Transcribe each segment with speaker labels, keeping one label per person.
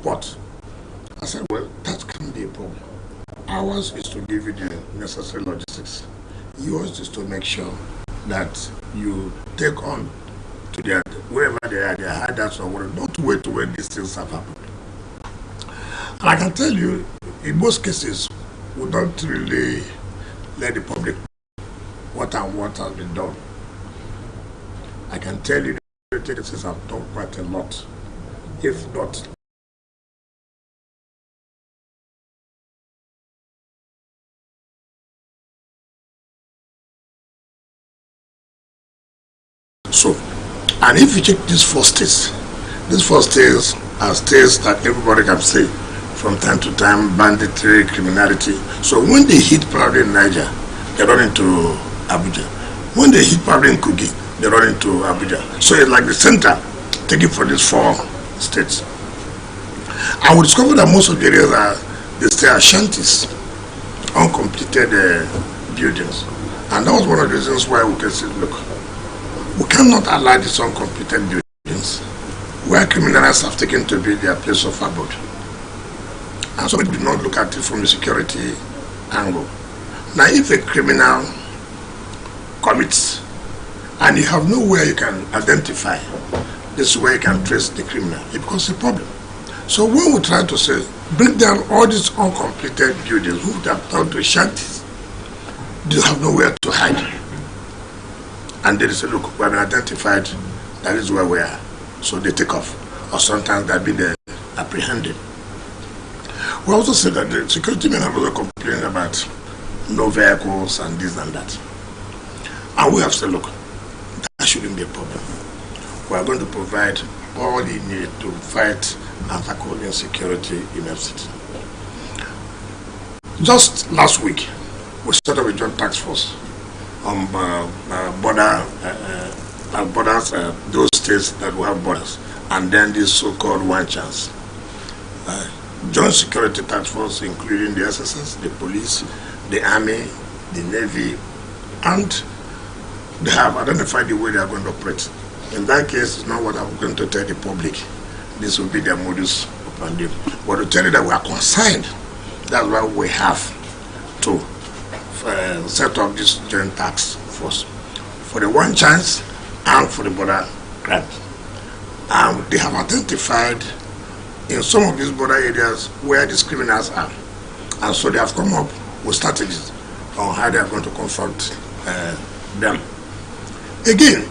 Speaker 1: But I said, well, that can be a problem. Ours is to give you the necessary logistics. Yours is to make sure that you take on to their, wherever they are, their hideouts or whatever, not wait to when these things have happened. And I can tell you, in most cases, we don't really let the public know what has been done. I can tell you the cases have done quite a lot, if not. So, and if you check these four states are states that everybody can say from time to time, banditry, criminality. So when they hit probably in Niger, they run into Abuja. When they hit probably in Kogi, they run into Abuja. So it's like the center taking for these four states. And we discovered that most of the areas are, they stay shanties, uncompleted buildings. And that was one of the reasons why we can say, look, we cannot allow these uncompleted buildings where criminals have taken to be their place of abode. And so we do not look at it from the security angle. Now, if a criminal commits and you have nowhere you can identify, this is where you can trace the criminal, it becomes a problem. So when we try to say, break down all these uncompleted buildings who have turned to shanties, they have nowhere to hide. And they say, look, we have been identified, that is where we are. So they take off. Or sometimes they've been apprehended. We also said that the security men have also complained about no vehicles and this and that. And we have said, look, that shouldn't be a problem. We are going to provide all you need to fight and tackle insecurity in FCT. Just last week, we set up a joint task force on borders, those states that will have borders, and then this so-called one chance. Joint security task force, including the SSS, the police, the army, the navy, and they have identified the way they are going to operate. In that case, it's not what I'm going to tell the public. This will be their modus operandi. But to tell you that we are concerned, that's why we have to set up this joint task force for the one chance and for the border crime. And they have identified in some of these border areas where these criminals are. And so they have come up with strategies on how they are going to confront them. Again,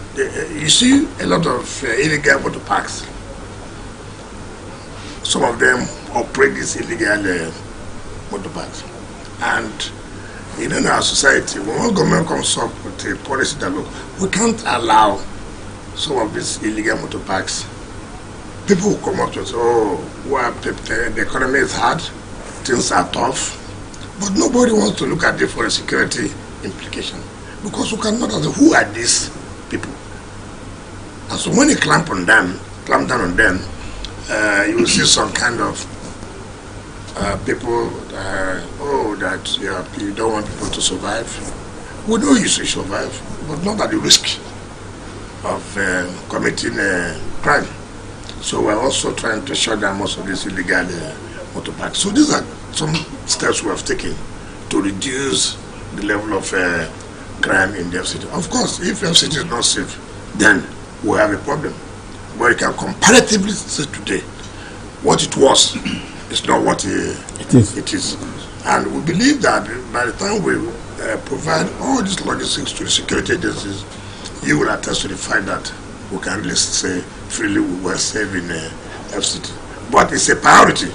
Speaker 1: you see a lot of illegal motor parks. Some of them operate these illegal motor parks. And in our society, when one government comes up with a policy that, look, we can't allow some of these illegal motor parks, people will come up to us, oh, well, the economy is hard, things are tough, but nobody wants to look at it for a security implication, because we cannot ask, who are these people? And so when you clamp down on them, you will see some kind of people, that you don't want people to survive. We know you should survive, but not at the risk of committing a crime. So we're also trying to shut down most of these illegal motor parks. So these are some steps we have taken to reduce the level of crime in the FCT. Of course, if FCT is not safe, then we have a problem. But you can comparatively say today, what it was is not what it is. And we believe that by the time we provide all these logistics to the security agencies, you will attest to the fact that we can really say freely we were safe in FCT. But it's a priority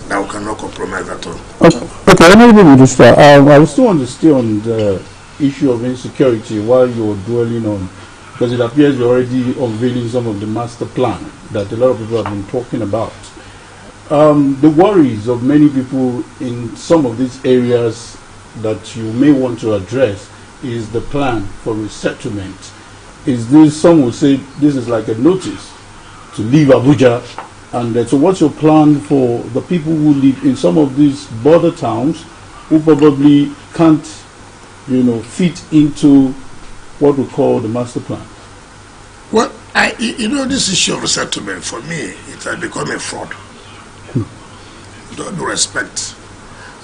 Speaker 1: that we cannot compromise at all.
Speaker 2: Okay, Honorable Minister, I will still want to stay on the issue of insecurity while you're dwelling on, because it appears you're already unveiling some of the master plan that a lot of people have been talking about. The worries of many people in some of these areas that you may want to address is the plan for resettlement. Is this, some will say this is like a notice to leave Abuja, and so what's your plan for the people who live in some of these border towns who probably can't, fit into what we call the master plan?
Speaker 1: Well, this issue of resettlement, for me, it has become a fraud. with all due respect,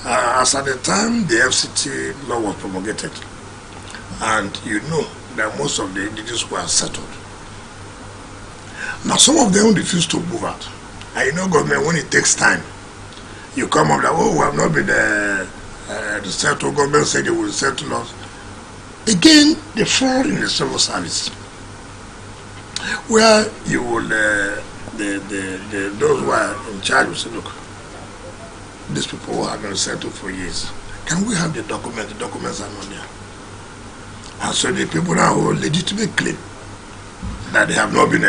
Speaker 1: as at the time the FCT law was promulgated, and you know that most of the indigenous were settled. Now some of them refuse to move out. And you know government, when it takes time, you come up like, oh, we have not been the settled. Government said they will settle us. Again, they fall in the civil service, where you will, those who are in charge will say, look, these people who have been settled for years, can we have the document? The documents are not there. And so the people now who legitimate claim that they have not been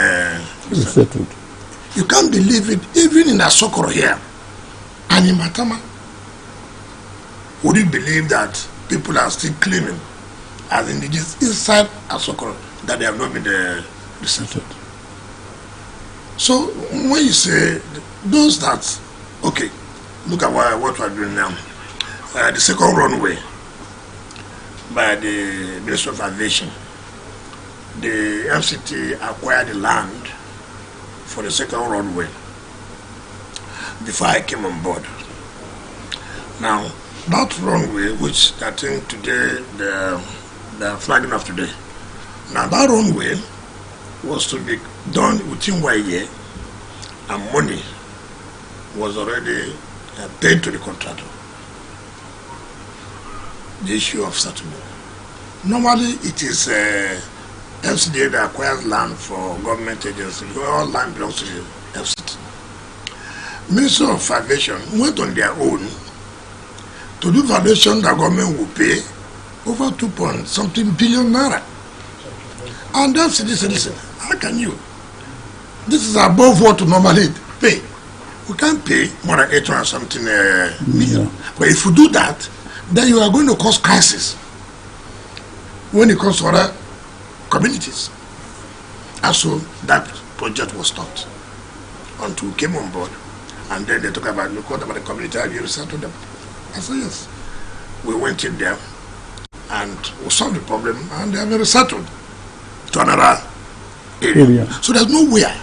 Speaker 1: settled. You can't believe it, even in Asokoro here and in Matama. Would you believe that people are still claiming as indigenous inside Asokoro that they have not been settled? So when you say those that, okay, look at what we are doing now. The second runway by the Ministry of Aviation, the FCT acquired the land for the second runway before I came on board. Now, that runway, which I think today they're flagging off today, now that runway was to be done within 1 year, and money was already paid to the contractor. The issue of settlement. Normally, it is FCDA that acquires land for government agencies. All land belongs to the FCT. Ministry of Aviation went on their own to do valuation that government will pay over 2-point-something billion naira. And the FCT said, listen, how can you? This is above what to normally pay. We can't pay more than 800-something million. But if you do that, then you are going to cause crisis when it comes to other communities. And so that project was stopped until we came on board. And then they talk about, look, what about the community? Have you resettled them? I said, yes. We went in there and we solved the problem, and they have been resettled to another area. So there's nowhere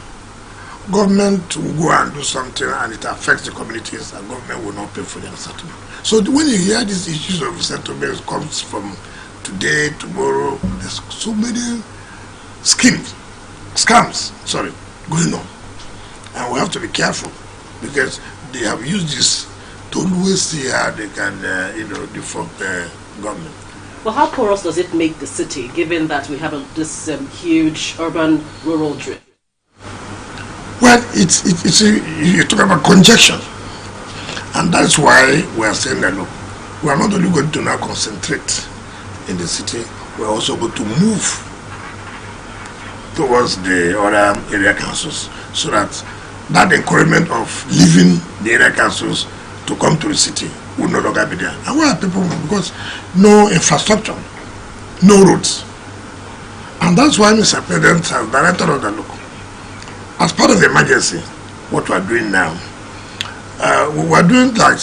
Speaker 1: government will go and do something and it affects the communities, and government will not pay for their settlement. So when you hear these issues of settlement comes from today, tomorrow, there's so many scams, going on. And we have to be careful, because they have used this to always see how they can, default the government.
Speaker 3: Well, how porous does it make the city, given that we have this huge urban-rural drift?
Speaker 1: Well, you talk about congestion, and that's why we are saying that, look, we are not only going to now concentrate in the city, we are also going to move towards the other area councils, so that encouragement of leaving the area councils to come to the city will no longer be there. And why are people? Because no infrastructure, no roads. And that's why Mr. President has directed us that, look, as part of the emergency, what we are doing now, we are doing that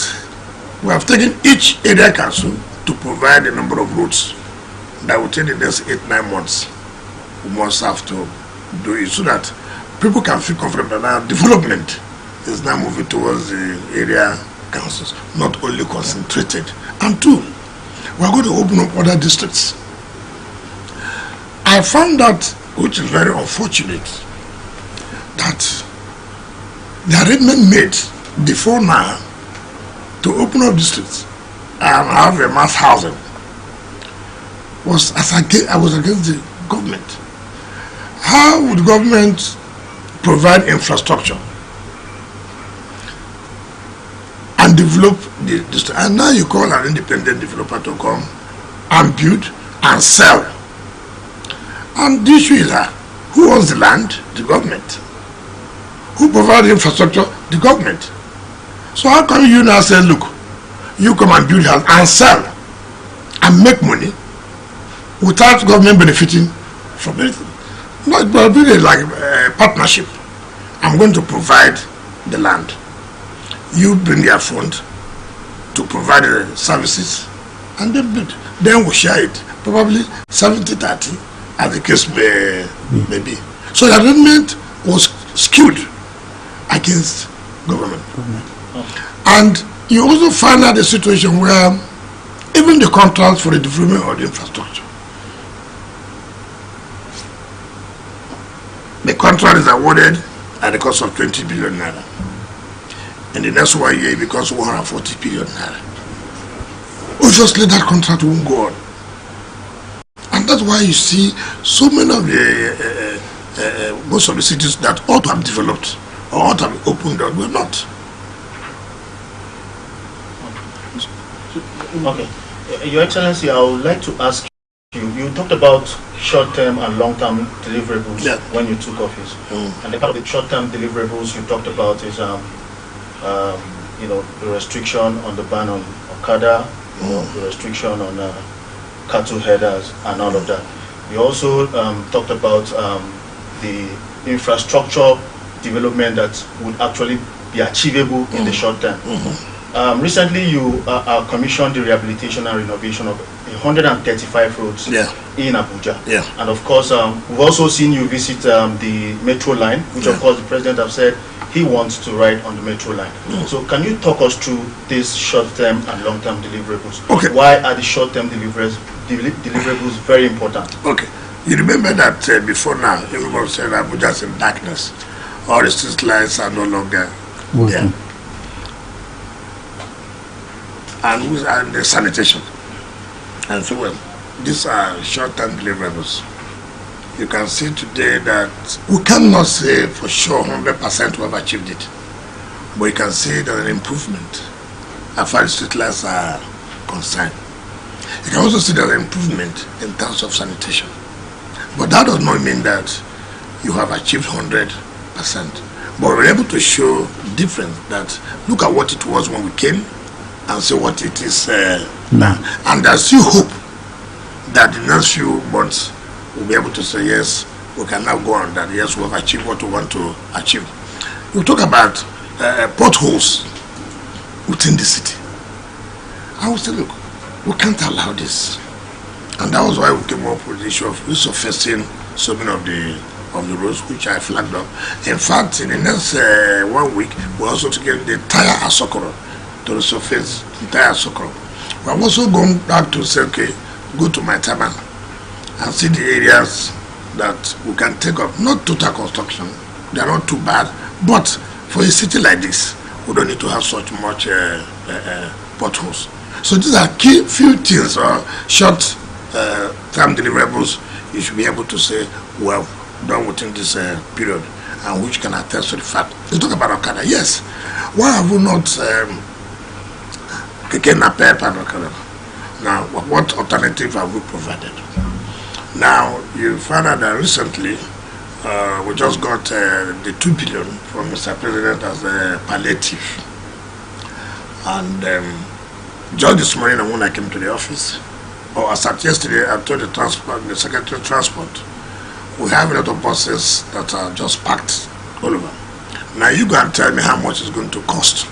Speaker 1: we have taken each area council to provide a number of routes that will take the next 8-9 months. We must have to do it so that people can feel comfortable that now development is now moving towards the area councils, not only concentrated. And two, we are going to open up other districts. I found that, which is very unfortunate, that the arrangement made before now to open up districts and have a mass housing I was against the government. How would government provide infrastructure and develop the district? And now you call an independent developer to come and build and sell. And the issue is that who owns the land? The government. Who provides the infrastructure? The government. So how come you now say, look, you come and build house and sell and make money without government benefiting from anything? No, it will be like a partnership. I'm going to provide the land. You bring your fund to provide the services, and then build. Then we share it, probably 70-30, as the case may be. So the arrangement was skewed against government. And you also find out a situation where even the contracts for the development of the infrastructure, the contract is awarded at the cost of 20 billion naira. In the next 1 year, it becomes 140 billion naira. Obviously, that contract won't go on. And that's why you see so many of the, most of the cities that ought to have developed or ought to have opened up were not.
Speaker 4: Okay. Your Excellency, I would like to ask you, you talked about short-term and long-term deliverables when you took office. And the part of the short-term deliverables you talked about is, the restriction on the ban on Okada, the restriction on cattle headers and all of that. We also talked about the infrastructure development that would actually be achievable in the short term. Recently, you commissioned the rehabilitation and renovation of 135 roads in Abuja. And of course, we've also seen you visit the metro line, which of course the president has said he wants to ride on the metro line. So can you talk us through these short-term and long-term deliverables?
Speaker 1: Okay.
Speaker 4: Why are the short-term deliverables very important?
Speaker 1: Okay. You remember that before now, everybody said Abuja is in darkness. All the street lights are no longer there. And the sanitation. And so, well, these are short-term deliverables. You can see today that we cannot say for sure 100% we have achieved it. But you can see there's an improvement as far as street lights are concerned. You can also see there's an improvement in terms of sanitation. But that does not mean that you have achieved 100%. But we're able to show difference that look at what it was when we came and see what it is now. And there's still hope that the next few months we'll be able to say, yes, we can now go on that, yes, we've achieved what we want to achieve. We'll talk about potholes within the city. I will say, look, we can't allow this. And that was why we came up with the issue of resurfacing so many of the roads which I flagged up. In fact, in the next 1 week, we're also to get the entire Asokoro to resurface the entire Asokoro. We're also going back to say, okay, go to my taban and see the areas that we can take up. Not total construction, they are not too bad, but for a city like this, we don't need to have such much potholes. So these are key few things or short-term deliverables you should be able to say, well, done within this period, and which can attest to the fact. You talk about Okada, yes. Why have we not taken a paper and Okada? Now, what alternative have we provided? Now, you found out that recently we just got the 2 billion from Mr. President as a palliative. And just this morning when I came to the office, or as at yesterday, I told the Secretary of Transport, we have a lot of buses that are just packed all over. Now you go and tell me how much it's going to cost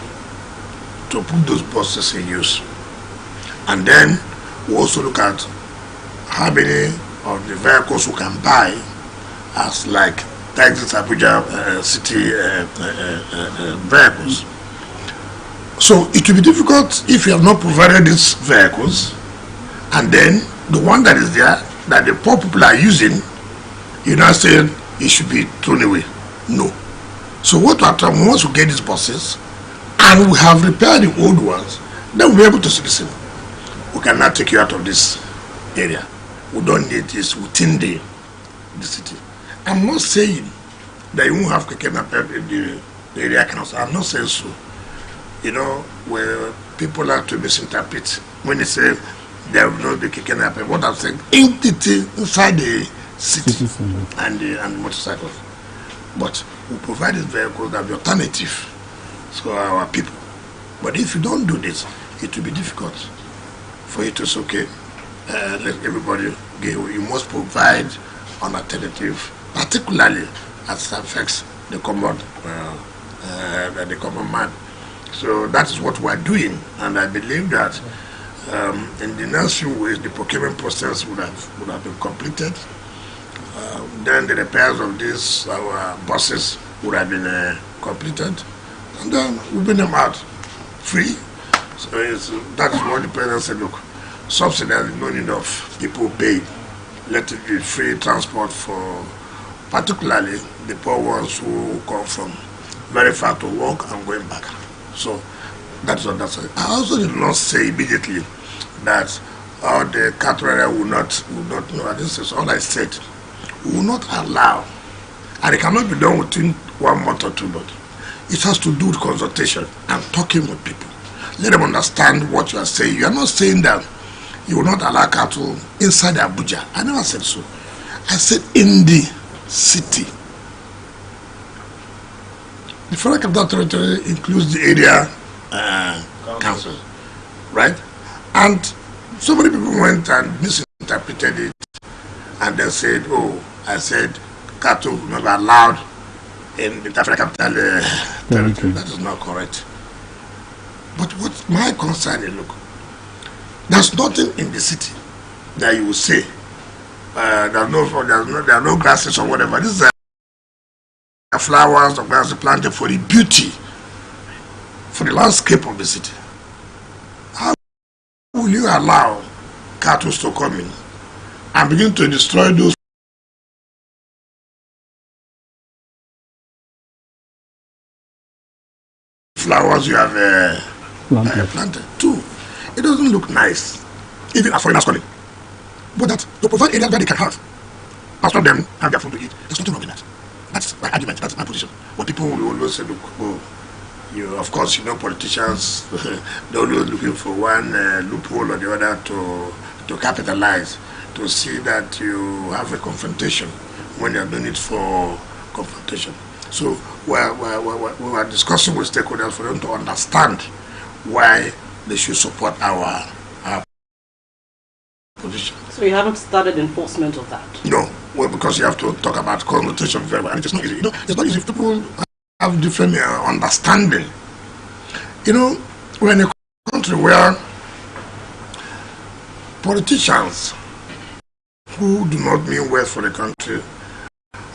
Speaker 1: to put those buses in use. And then we also look at how many of the vehicles we can buy as like taxis Abuja city vehicles. So it will be difficult if you have not provided these vehicles, and then the one that is there that the poor people are using, you're not saying it should be thrown away. No. So what we are trying, once we get these buses and we have repaired the old ones, then we'll be able to say, listen, we cannot take you out of this area. We don't need this within the city. I'm not saying that you won't have kidnapped in the area council. I'm not saying so. You know, where people like to misinterpret when they say there will not be kidnapped. What I'm saying, entity inside the city and the motorcycles. But we provide these vehicles that be alternative for our people. But if you don't do this, it will be difficult for you to say, okay, let everybody go. You must provide an alternative, particularly as it affects the common man. So that is what we are doing, and I believe that in the next few weeks the procurement process would have been completed. Then the repairs of these our buses would have been completed, and then we bring them out. free. So that is what the president said, look, subsidy is not enough. People pay. Let it be free transport for particularly the poor ones who come from very far to work and going back. So that's what that's. I also did not say immediately that the cattle area will not know. This is all I said. We will not allow, and it cannot be done within 1 month or 2 months. It has to do with consultation and talking with people. Let them understand what you are saying. You are not saying that you will not allow cattle inside Abuja. I never said so. I said in the city. The Federal Capital Territory includes the area council, right? And so many people went and misinterpreted it and then said, oh, I said cattle will not be allowed in the Federal Capital Territory. That is not correct. But what my concern is, look, there's nothing in the city that you will say there are no grasses or whatever. This is flowers or grasses planted for the beauty, for the landscape of the city. How will you allow cattle to come in and begin to destroy those flowers you have planted? Too, it doesn't look nice, even as foreigners calling. But that to provide areas where they can have, most of them have their food to eat. There's nothing wrong in that. That's my argument. That's my position. But people will always say, look, oh, you, of course, you know, politicians, they're always looking for one loophole or the other to capitalize, to see that you have a confrontation when you're doing it for confrontation. So we are discussing with stakeholders for them to understand why they should support our position.
Speaker 3: So you haven't started enforcement of that?
Speaker 1: No, well, because you have to talk about consultation very well, and it's not easy. You know, it's not easy if people have different understanding. You know, we're in a country where politicians who do not mean well for the country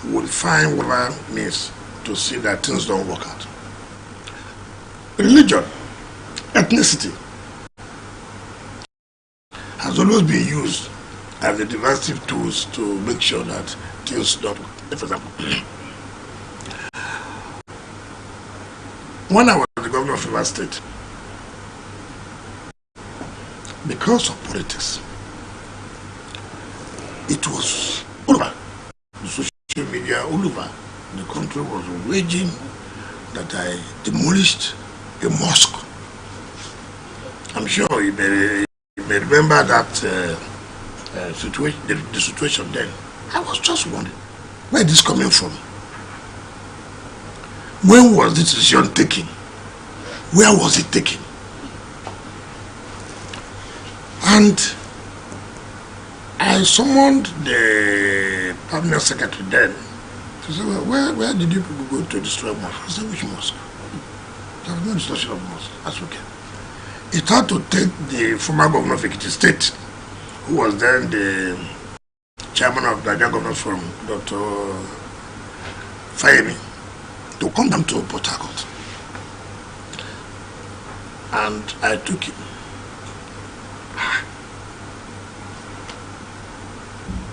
Speaker 1: will find whatever means to see that things don't work out. Religion, ethnicity has always been used as the divisive tools to make sure that things don't work. For example, when I was the governor of Rivers State, because of politics, it was all over the social media, all over the country was raging that I demolished a mosque. I'm sure you may remember that situation, the situation then. I was just wondering, where is this coming from? When was this decision taken? Where was it taken? And I summoned the permanent secretary then to say, well, where did you people go to destroy mosque? I said, which mosque? There was no destruction of mosque. That's okay. It had to take the former governor of Ekiti State, who was then the chairman of the Nigerian Governors Forum, Dr. Fayemi, to come down to Port Harcourt. And I took him.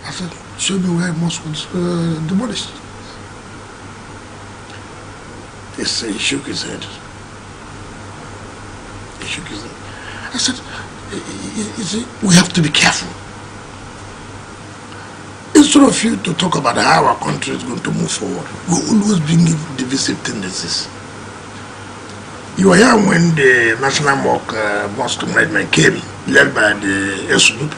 Speaker 1: I said, show me where mosque was demolished. He shook his head. He shook his head. I said, we have to be careful. Instead of you to talk about how our country is going to move forward, we always bring divisive tendencies. You were here when the National Mosque Management came, led by the Resolute.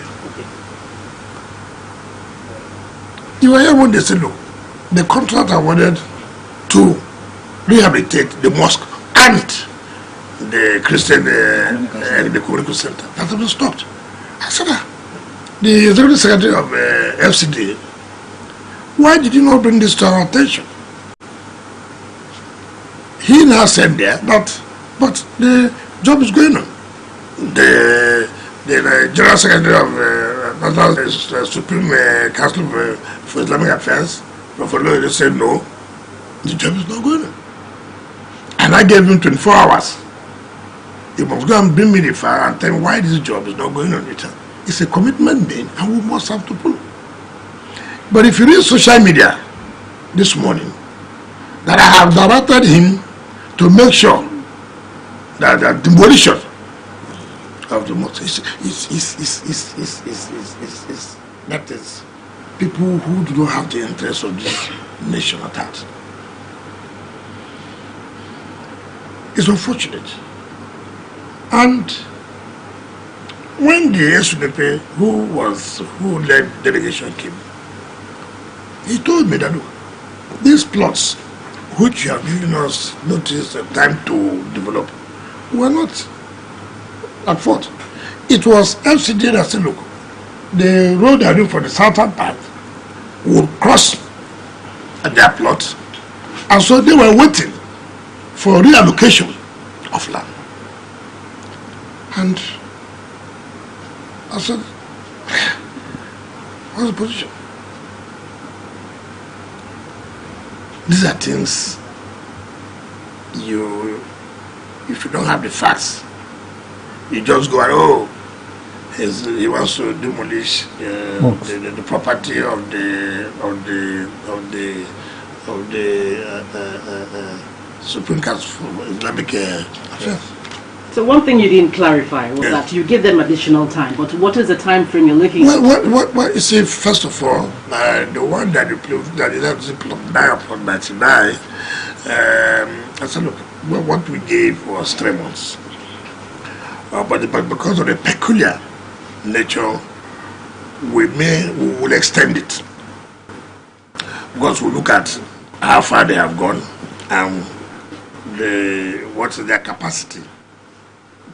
Speaker 1: You were here when they said, look, the contract awarded to rehabilitate the mosque and the Christian the Community Center that has been stopped. I said, the Executive Secretary of FCD, why did you not bring this to our attention? He now said there, but the job is going on. The General Secretary of National Supreme Council for Islamic Affairs, Prophet Lloyd, said no, the job is not going on. And I gave him 24 hours. You must go and bring me the file and tell me why this job is not going on with her. It's a commitment made, and we must have to pull. But if you read social media this morning, that I have directed him to make sure that the demolition of the mosque that is people who do not have the interest of this nation at heart. It's unfortunate. And when the SDP who led delegation came, he told me that, look, these plots which you have given us notice and time to develop were not at fault. It was FCD that said, look, the road they are doing for the southern part would cross at their plot, and so they were waiting for reallocation of land. And I said, what's the position? These are things if you don't have the facts, you just go and, oh, he wants to demolish the property of the Supreme Council for Islamic Affairs.
Speaker 3: So one thing you didn't clarify was that you give them additional time. But what is the time frame you're looking at?
Speaker 1: Well, you see, first of all, the one that you proved that is actually 9/99, I said, look, what we gave was 3 months. But because of the peculiar nature, we will extend it. Because we look at how far they have gone and what is their capacity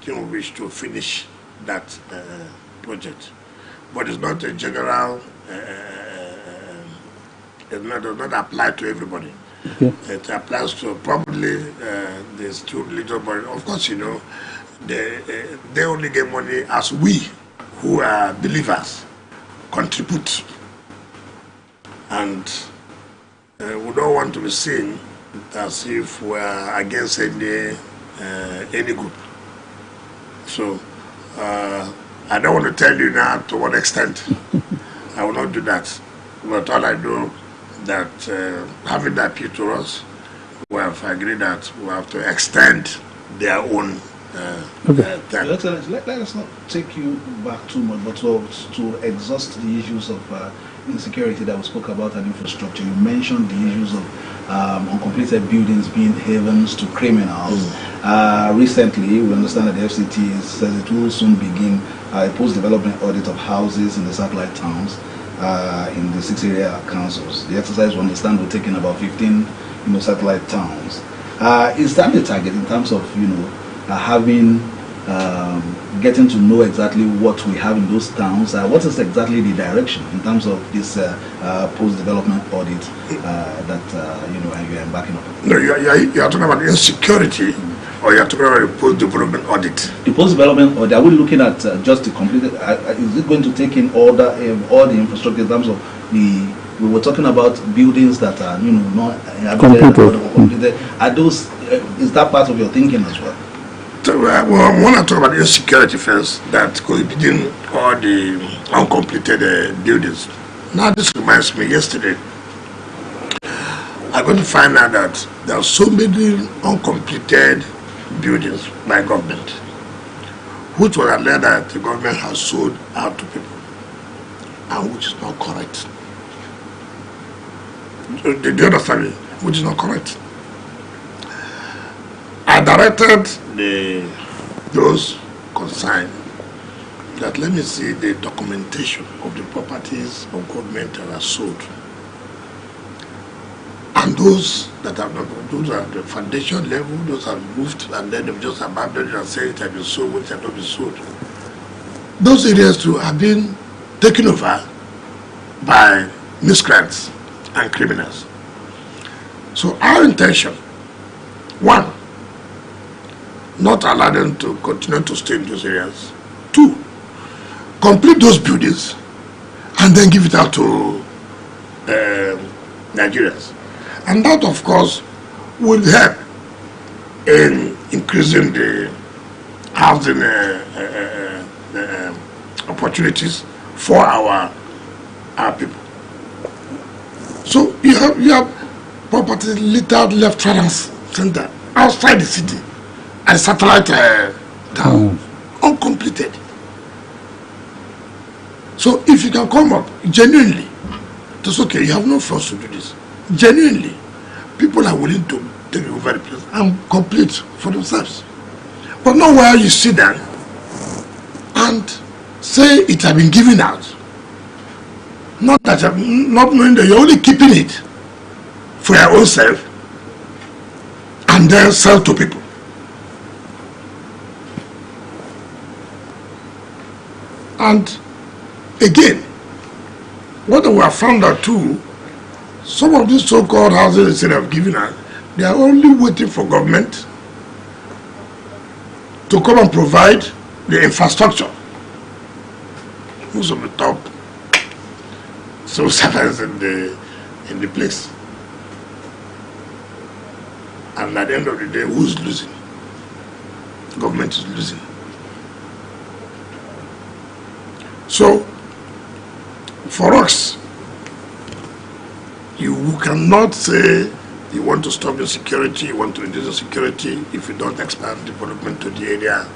Speaker 1: in which to finish that project. But it's not a general, it does not apply to everybody.
Speaker 2: Okay.
Speaker 1: It applies to probably these two religious bodies. Of course, you know, they only get money as we, who are believers, contribute. And we don't want to be seen as if we are against any group. So I don't want to tell you now to what extent. I will not do that. But all I know that having that appeal to us, we have agreed that we have to extend their own time.
Speaker 5: Your Excellency, let us not take you back too much, but to exhaust the issues of insecurity that we spoke about and infrastructure. You mentioned the issues of uncompleted buildings being havens to criminals. Recently, we understand that the FCT says it will soon begin a post-development audit of houses in the satellite towns in the 6 area councils. The exercise, we understand, will take in about 15 satellite towns. Is that the target in terms of having getting to know exactly what we have in those towns? What is exactly the direction in terms of this post-development audit that you're embarking on?
Speaker 1: No, you are talking about insecurity, or you are talking about the post-development audit? The
Speaker 5: post-development audit, are we looking at just the completed? Is it going to take in all the infrastructure in terms of the? We were talking about buildings that are not completed. Are those? Is that part of your thinking as well?
Speaker 1: So, I want to talk about insecurity first, that could be in all the uncompleted buildings. Now this reminds me, yesterday, I'm going to find out that there are so many uncompleted buildings by government, which was a land that the government has sold out to people, and which is not correct. Do you understand me? Which is not correct. I directed those concerned that let me see the documentation of the properties of government that are sold, and those that have not, those are the foundation level, those are moved and then they've just abandoned it and say it has been sold, which have not been sold. Those areas too have been taken over by miscreants and criminals. So our intention, one, not allow them to continue to stay in those areas. Two, complete those buildings and then give it out to Nigerians. And that, of course, will help in increasing the housing opportunities for our people. So you have properties littered left, right, and center outside the city and satellite town, uncompleted. So if you can come up genuinely, it's okay, you have no funds to do this. Genuinely, people are willing to take over the place and complete for themselves. But not where you sit down and say it has been given out. Not knowing that you're only keeping it for your own self and then sell to people. And again, what we have found out too, some of these so-called houses instead of giving out, they are only waiting for government to come and provide the infrastructure. Most of the top civil servants in the place. And at the end of the day, who's losing? Government is losing. So, for us, you cannot say you want to stop insecurity, you want to reduce insecurity if you don't expand development to the area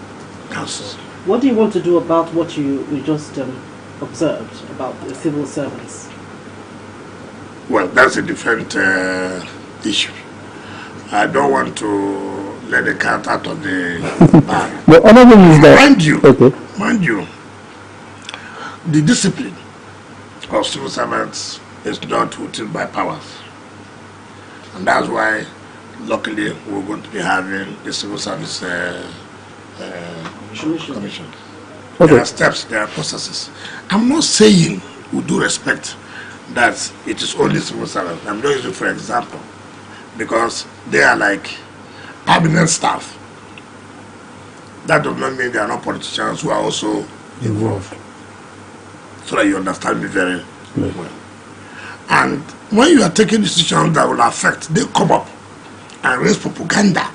Speaker 1: councils.
Speaker 3: What do you want to do about what you just observed about the civil servants?
Speaker 1: Well, that's a different issue. I don't want to let the cat out of the bag.
Speaker 2: The other thing is that,
Speaker 1: mind you, the discipline of civil servants is not routine by powers. And that's why, luckily, we're going to be having the civil service commission. There are steps, there are processes. I'm not saying, with due respect, that it is only civil servants. I'm just using for example, because they are like permanent staff. That does not mean they are not politicians who are also involved. So that you understand me very well. And when you are taking decisions that will affect, they come up and raise propaganda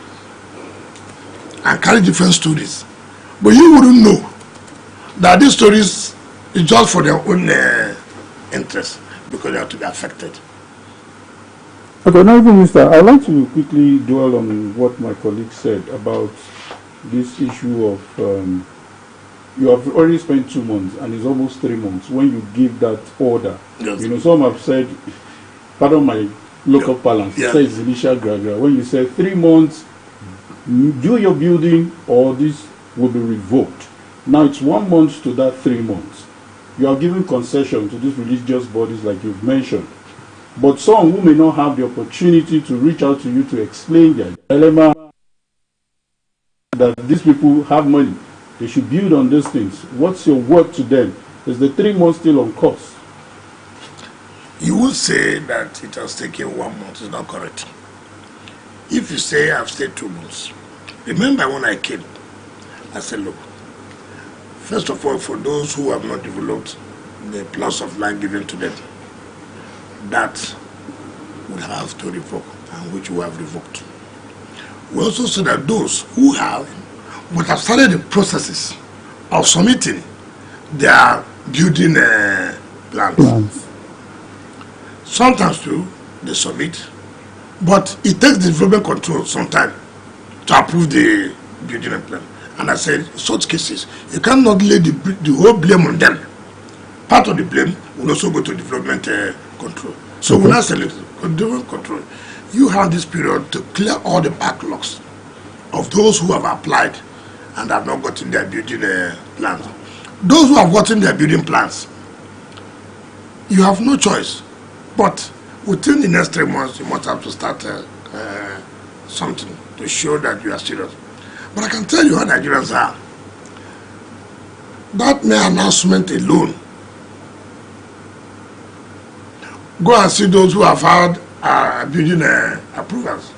Speaker 1: and carry different stories. But you wouldn't know that these stories is just for their own interest, because they have to be affected.
Speaker 2: Okay, now, Minister, I'd like to quickly dwell on what my colleague said about this issue of you have already spent 2 months and it's almost 3 months when you give that order.
Speaker 1: Yes.
Speaker 2: You know, some have said, pardon my local balance, it says initial graduate. When you say 3 months, do your building or this will be revoked. Now it's 1 month to that 3 months. You are giving concession to these religious bodies like you've mentioned. But some who may not have the opportunity to reach out to you to explain their dilemma, that these people have money, they should build on these things. What's your word to them? Is the 3 months still on course?
Speaker 1: You will say that it has taken 1 month. It's not correct. If you say I've stayed 2 months, remember when I came, I said, look, first of all, for those who have not developed the plots of land given to them, that would have to revoke, and which we have revoked. We also said that those who have, but have started the processes of submitting their building plans. Sometimes too, they submit, but it takes the development control sometime to approve the building plan. And I said, in such cases, you cannot lay the whole blame on them. Part of the blame will also go to development control. So when I say development control, you have this period to clear all the backlogs of those who have applied and have not gotten their building plans. Those who have gotten their building plans, you have no choice. But within the next 3 months, you must have to start something to show that you are serious. But I can tell you how Nigerians are. That mere announcement alone. Go and see those who have had building approvals.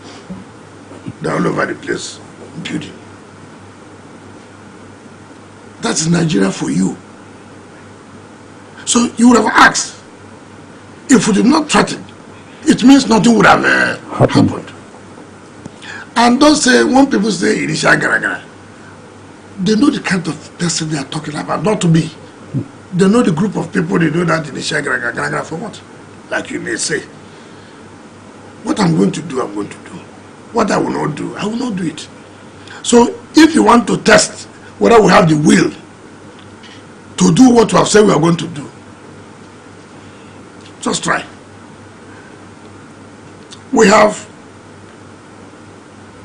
Speaker 1: They're all over the place building. That's Nigeria for you. So you would have asked, if we did not threaten, it means nothing would have happened. And don't say, when people say initial gara, they know the kind of person they are talking about, not to me. They know the group of people, they know that initial graga for what? Like you may say. What I'm going to do, I'm going to do. What I will not do, I will not do it. So if you want to test whether we have the will to do what we have said we are going to do, just try. We have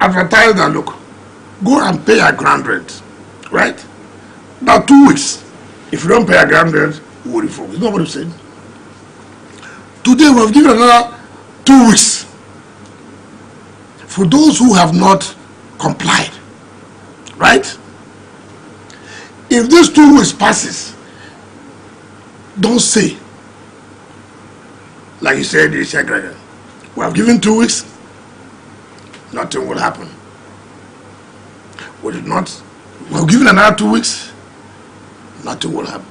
Speaker 1: advertised that, look, go and pay your ground rent, right? Now 2 weeks. If you don't pay your ground rent, we will reform. It's not what I'm saying. Today we have given another 2 weeks for those who have not complied, right? If these 2 weeks passes, don't say, like you said, we have given 2 weeks, nothing will happen. We did not. We have given another 2 weeks, nothing will happen.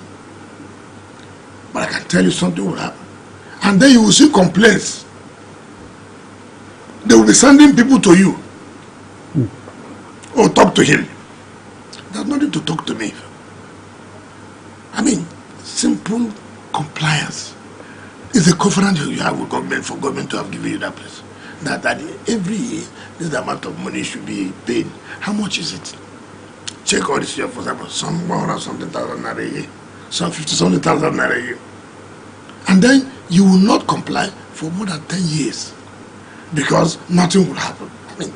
Speaker 1: But I can tell you something will happen. And then you will see complaints. They will be sending people to you. Or talk to him. There's nothing to talk to me. I mean, simple compliance is a covenant you have with government for government to have given you that place. That every year, this amount of money should be paid. How much is it? Check all this year, for example, some 100-something thousand naira a year, some 50-something thousand naira a year. And then you will not comply for more than 10 years because nothing will happen. I mean,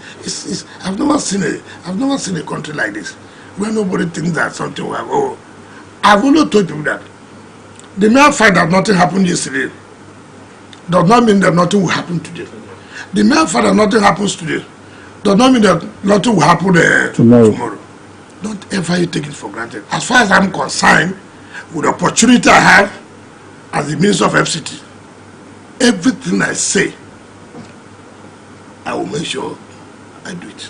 Speaker 1: I've never seen a country like this where nobody thinks that something will happen. Oh, I've always told people that the mere fact that nothing happened yesterday does not mean that nothing will happen today. The mere fact that nothing happens today does not mean that nothing will happen tomorrow. Don't ever you take it for granted. As far as I'm concerned, with the opportunity I have as the Minister of FCT, everything I say, I will make sure I do it.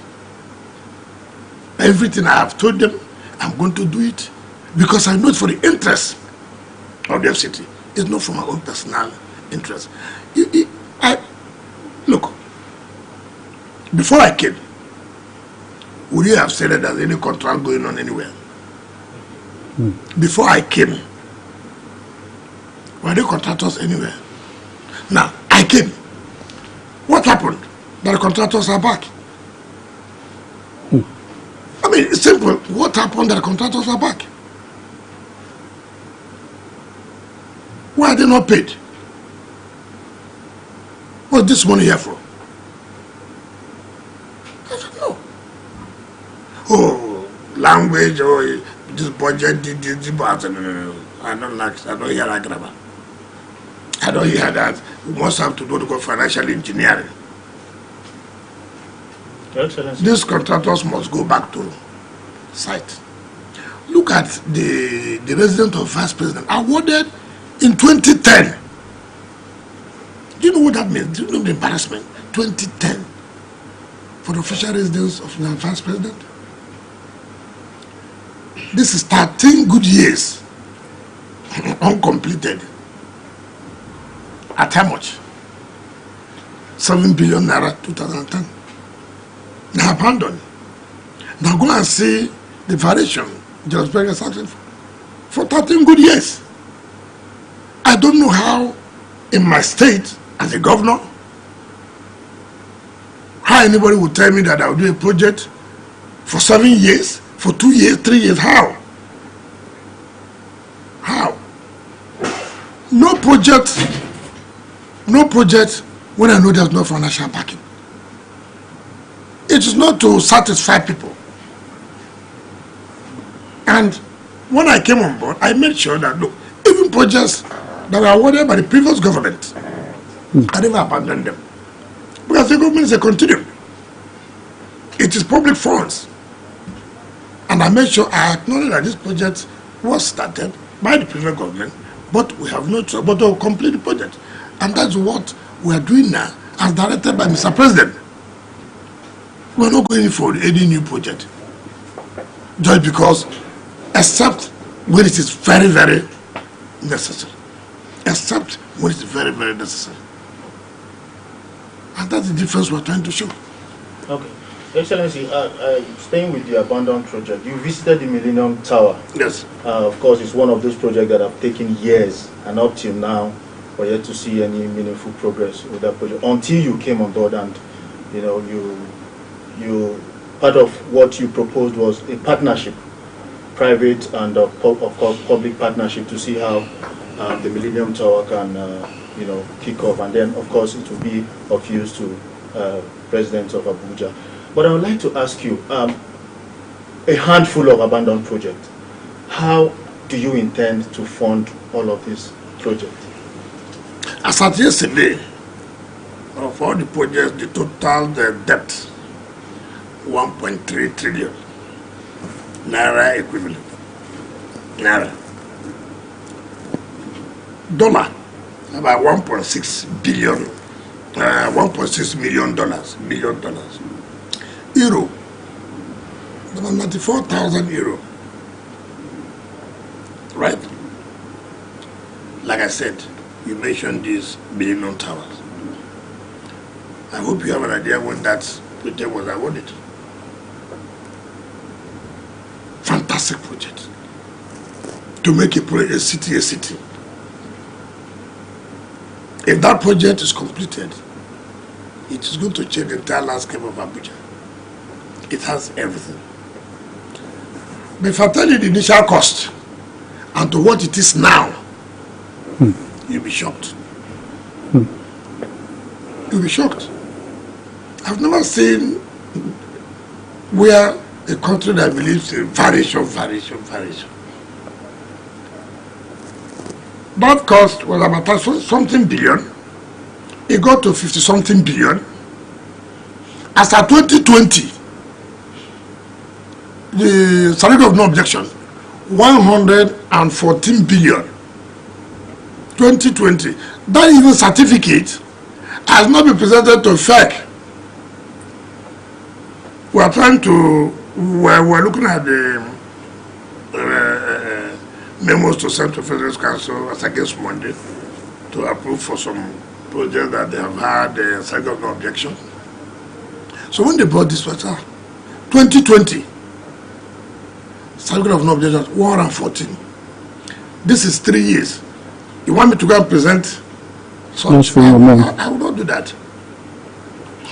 Speaker 1: Everything I have told them, I'm going to do it because I know it's for the interest of the FCT. It's not for my own personal interest. Look, before I came, would you have said that there's any contract going on anywhere? Before I came, were there contractors anywhere? Now, I came. What happened? The contractors are back. I mean, it's simple. What happened that the contractors are back? Why are they not paid? What's this money here for? I don't know. Oh, language, or this budget, this, no. I don't hear that grammar. I don't hear that. We must have to do the financial engineering. These contractors must go back to site. Look at the resident of Vice President awarded in 2010. Do you know what that means? Do you know the embarrassment? 2010 for the official residence of the Vice President. This is 13 good years uncompleted. At how much? 7 billion naira 2010. Now abandoned. Now go and see the variation Judge Berger started for 13 good years. I don't know how in my state as a governor, how anybody would tell me that I will do a project for 7 years, for 2 years, 3 years. How? How? No project when I know there's no financial backing. It is not to satisfy people. And when I came on board, I made sure that, look, even projects that were awarded by the previous government, I never abandoned them. Because the government is a continuum. It is public funds. And I made sure I acknowledge that this project was started by the previous government, but we have not but to complete the project. And that's what we are doing now, as directed by Mr. President. We are not going for any new project. Just because, except when it is very, very necessary. Except when it is very, very necessary. And that's the difference we're trying to show.
Speaker 4: Okay. Excellency, staying with the abandoned project, you visited the Millennium Tower.
Speaker 1: Yes.
Speaker 4: Of course, it's one of those projects that have taken years, and up till now, we're yet to see any meaningful progress with that project until you came on board, and you part of what you proposed was a partnership, private and of course public partnership, to see how the Millennium Tower can kick off, and then of course it will be of use to residents of Abuja. But I would like to ask you, a handful of abandoned projects, how do you intend to fund all of these projects?
Speaker 1: As at yesterday, of all the projects, the total debt, 1.3 trillion naira equivalent. Naira. Dollar, about 1.6 billion, $1.6 million. Euro, about 94,000 euro. Right? Like I said, you mentioned these Millennium Towers. I hope you have an idea when that project was awarded. Fantastic project. To make a city a city. If that project is completed, it is going to change the entire landscape of Abuja. It has everything. But if I tell you the initial cost and to what it is now, you'll be shocked. You'll be shocked. I've never seen where a country that believes in variation. That cost was about something billion. It got to 50 something billion. As at 2020, the certificate of no objection, 114 billion. 2020. That even certificate has not been presented to FEC. We are trying to, we're looking at the memos to send to Federal Council as against Monday to approve for some projects that they have had a certificate of no objection. So when they brought this matter, 2020, certificate of no objection, 114. This is 3 years. You want me to go and present such? I will not do that.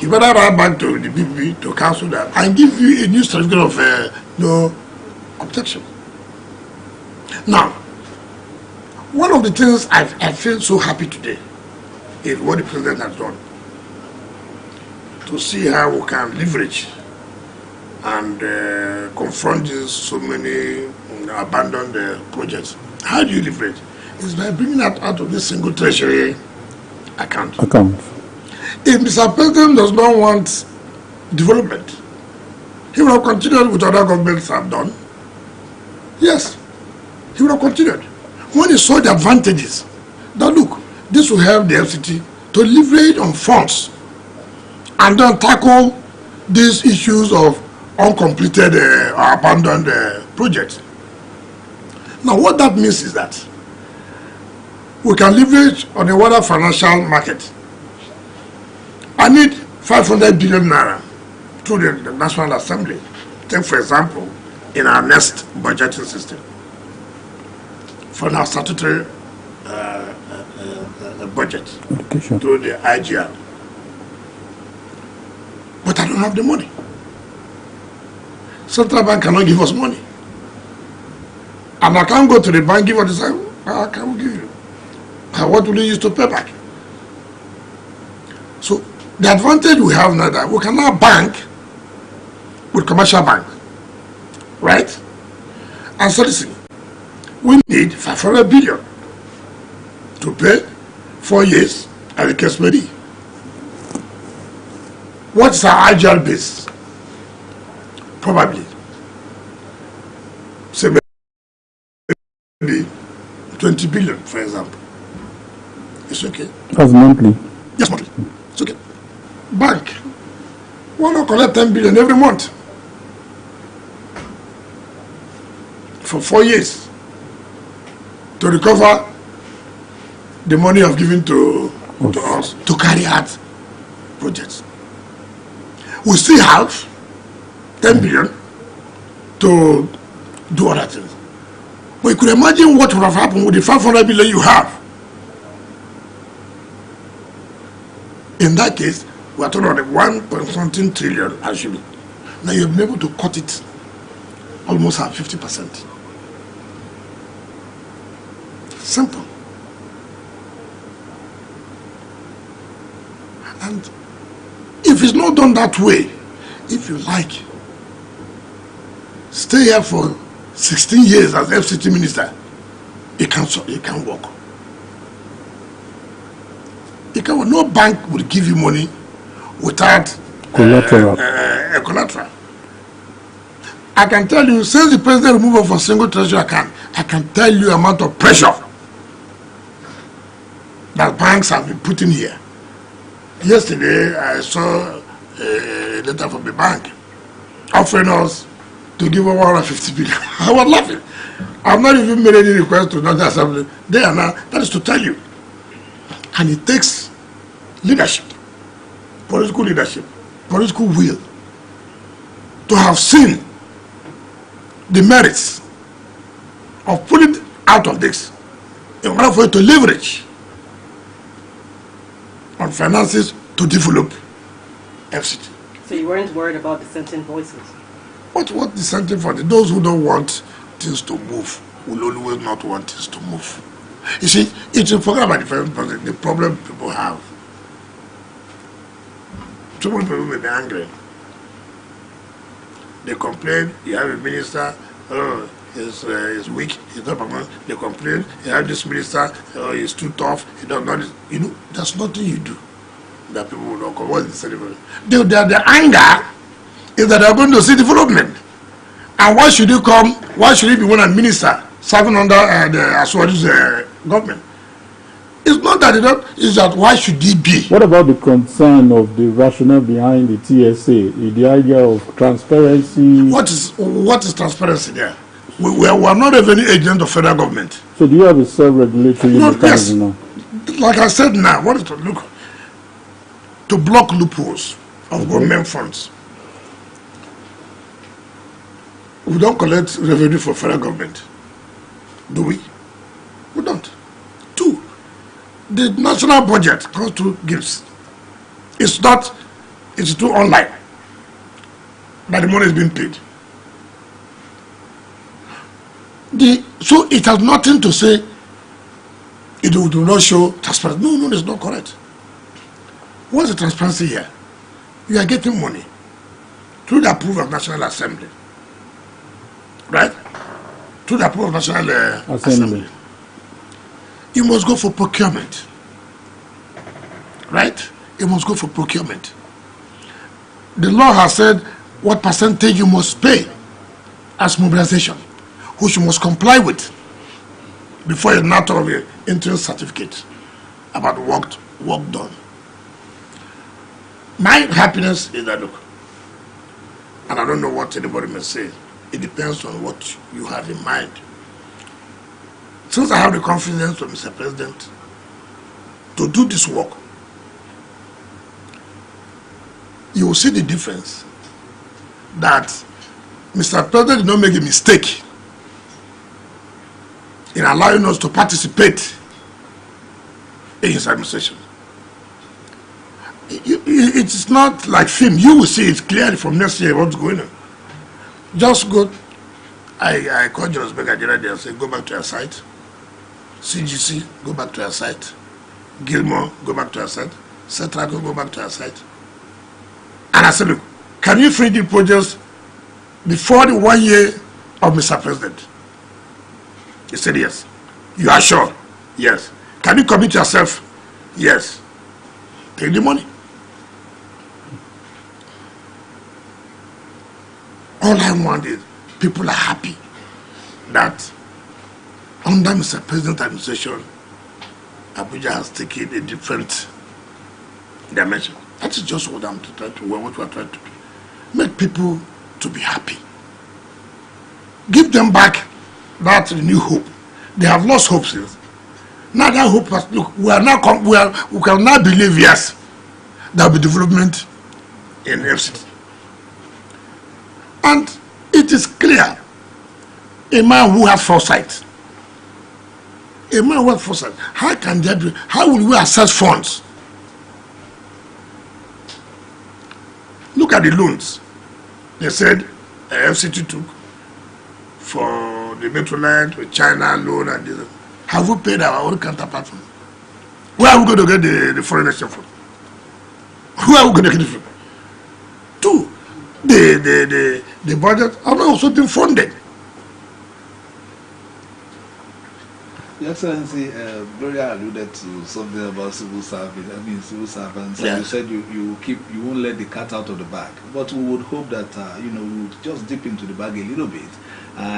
Speaker 1: You better write back to the BB to council that and give you a new certificate of no objection. Now, one of the things I feel so happy today is what the president has done to see how we can leverage and confront these so many abandoned projects. How do you leverage? It's by bringing that out of this single treasury account. If Mr. President does not want development, he will have continued with what other governments have done. Yes, he will have continued. When he saw the advantages, that look, this will help the FCT to leverage on funds and then tackle these issues of uncompleted or abandoned projects. Now, what that means is that we can leverage on a wider financial market. I need 500 billion naira through the National Assembly. Take, for example, in our next budgeting system, for our statutory budget through the IGR. But I don't have the money. Central Bank cannot give us money. And I can't go to the bank, give us the same. I can't give you. What will you use to pay back? So the advantage we have now that we can now bank with commercial bank, right? And so listen, we need 500 billion to pay 4 years as the case may be. What's our agile base? Probably, say maybe 20 billion, for example. It's okay.
Speaker 2: As monthly?
Speaker 1: Yes, monthly. It's okay. Bank, why not collect 10 billion every month for 4 years to recover the money I've given to us to carry out projects. We still have 10 billion to do other things. But you could imagine what would have happened with the 500 billion you have. In that case, we are talking about 1.something trillion actually. Now you've been able to cut it almost at 50%. Simple. And if it's not done that way, if you like, stay here for 16 years as FCT minister, it can't work. No bank will give you money without
Speaker 2: collateral.
Speaker 1: A collateral. I can tell you, since the president removed of a single treasury account, I can tell you the amount of pressure that banks have been putting here. Yesterday, I saw a letter from the bank offering us to give over 150 billion. I was laughing. I've not even made any request to National Assembly. They are now. That is to tell you. And it takes leadership, political leadership, political will to have seen the merits of pulling out of this in order for it to leverage on finances to develop FCT.
Speaker 3: So you weren't worried about dissenting voices?
Speaker 1: What dissenting for? Those who don't want things to move will always not want things to move. You see, it's forget about the problem people have. Some people may be angry. They complain, you have a minister, he's weak, he's not performing. They complain, you have this minister, he's too tough, he does not, there's nothing you do that people will not come. What is the anger is that they're going to see development. And why should you come, why should he be one a minister serving under the government? It's not that they don't, it's that why should he be?
Speaker 2: What about the concern of the rationale behind the TSA, the idea of transparency?
Speaker 1: What is transparency there? We are not a revenue agent of federal government.
Speaker 2: So do you have a self-regulatory mechanism now?
Speaker 1: Like I said now, what is to look? To block loopholes of government funds. We don't collect revenue for federal government, do we? We don't. Two, the national budget goes through gifts. It's too online that the money is being paid. So it has nothing to say it will not show transparency. No, it's not correct. What's the transparency here? You are getting money through the approval of National Assembly. Right? Through the approval of National Assembly. You must go for procurement. Right? You must go for procurement. The law has said what percentage you must pay as mobilization, which you must comply with before you matter of your interest certificate about work done. My happiness is that, look, and I don't know what anybody may say, it depends on what you have in mind. Since I have the confidence of Mr. President to do this work, you will see the difference that Mr. President did not make a mistake in allowing us to participate in his administration. It is not like film. You will see it clearly from next year what's going on. Just go. I called Jonas Becker and said, go back to your site. CGC, go back to your site. Gilmore, go back to your site. Cetraco, go back to your site. And I said, look, can you finish the projects before the 1 year of Mr. President? He said, yes. You are sure? Yes. Can you commit yourself? Yes. Take the money. All I want is people are happy that under Mr. President administration, Abuja has taken a different dimension. That is just what what we are trying to do. Make people to be happy. Give them back that new hope. They have lost hope since. Now that hope has, look, we can now believe, yes, there will be development in FCT. And it is clear, a man who has foresight, how can there be, how will we assess funds? Look at the loans. They said FCT took for the metro line with China loan and this. Have we paid our own counterpart? Where are we going to get the foreign exchange from? Who are we going to get it from? Two, the budget has also been funded.
Speaker 5: Your Excellency, Gloria alluded to something about civil service. I mean, civil servants.
Speaker 1: Yeah.
Speaker 5: And you said you won't let the cat out of the bag. But we would hope that we would just dip into the bag a little bit,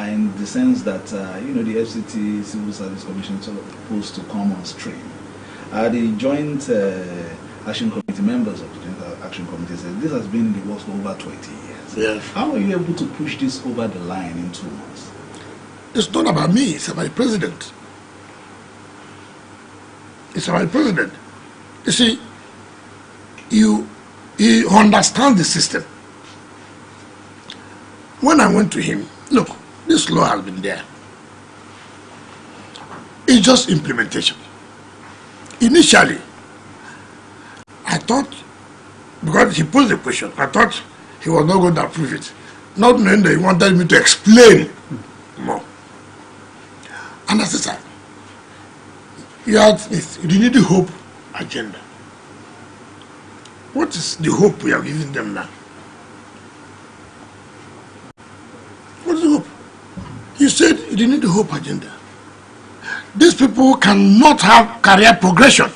Speaker 5: in the sense that the FCT Civil Service Commission is supposed to come on stream. The Joint Action Committee members of the Joint Action Committee said this has been in the works for over 20 years.
Speaker 1: Yeah.
Speaker 5: How are you able to push this over the line in 2 months?
Speaker 1: It's not about me, it's about the president. It's about the president. You see, he understands the system. When I went to him, look, this law has been there. It's just implementation. Initially, I thought, because he posed the question, I thought he was not going to approve it. Not knowing that he wanted me to explain more. And I said, you need the hope agenda. What is the hope we are giving them now? What is the hope? You said you need the hope agenda. These people cannot have career progression.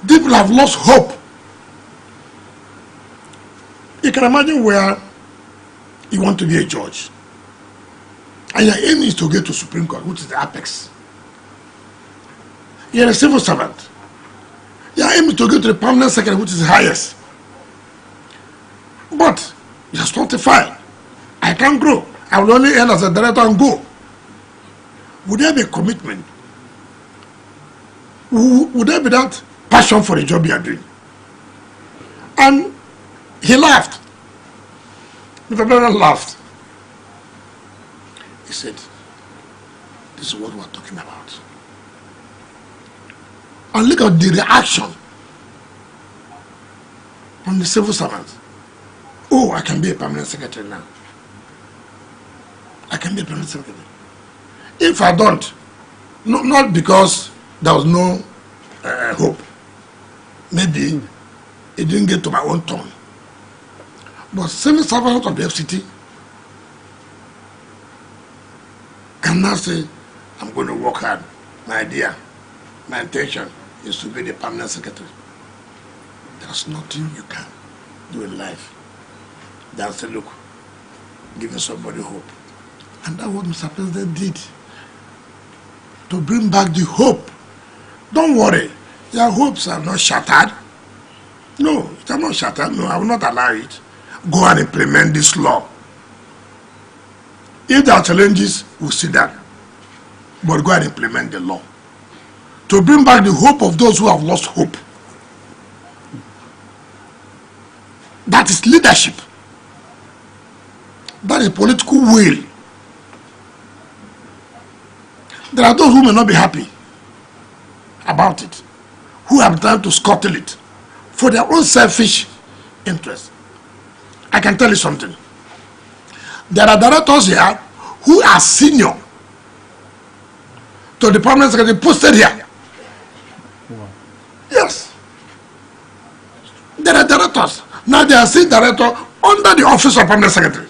Speaker 1: People have lost hope. You can imagine where you want to be a judge, and your aim is to get to Supreme Court, which is the apex. You're a civil servant. Your aim is to get to the permanent secretary, which is the highest. But you're 25. I can't grow. I will only end as a director and go. Would there be a commitment? Would there be that passion for the job you are doing? And he laughed. Mr. President laughed. He said, this is what we're talking about. And look at the reaction from the civil servants. Oh, I can be a permanent secretary now. I can be a permanent secretary. If I don't, not because there was no hope, maybe it didn't get to my own turn. But civil servants of the FCT can now say, I'm going to work hard. My idea, my intention is to be the permanent secretary. There's nothing you can do in life that's a look, giving somebody hope. And that's what Mr. President did, to bring back the hope. Don't worry, your hopes are not shattered. No, they're not shattered. No, I will not allow it. Go and implement this law. If there are challenges, we'll see that. But go and implement the law, to bring back the hope of those who have lost hope. That is leadership. That is political will. There are those who may not be happy about it, who have tried to scuttle it for their own selfish interest. I can tell you something. There are directors here who are senior to the permanent secretary posted here.
Speaker 2: Wow.
Speaker 1: Yes. There are directors. Now they are still director under the office of permanent secretary.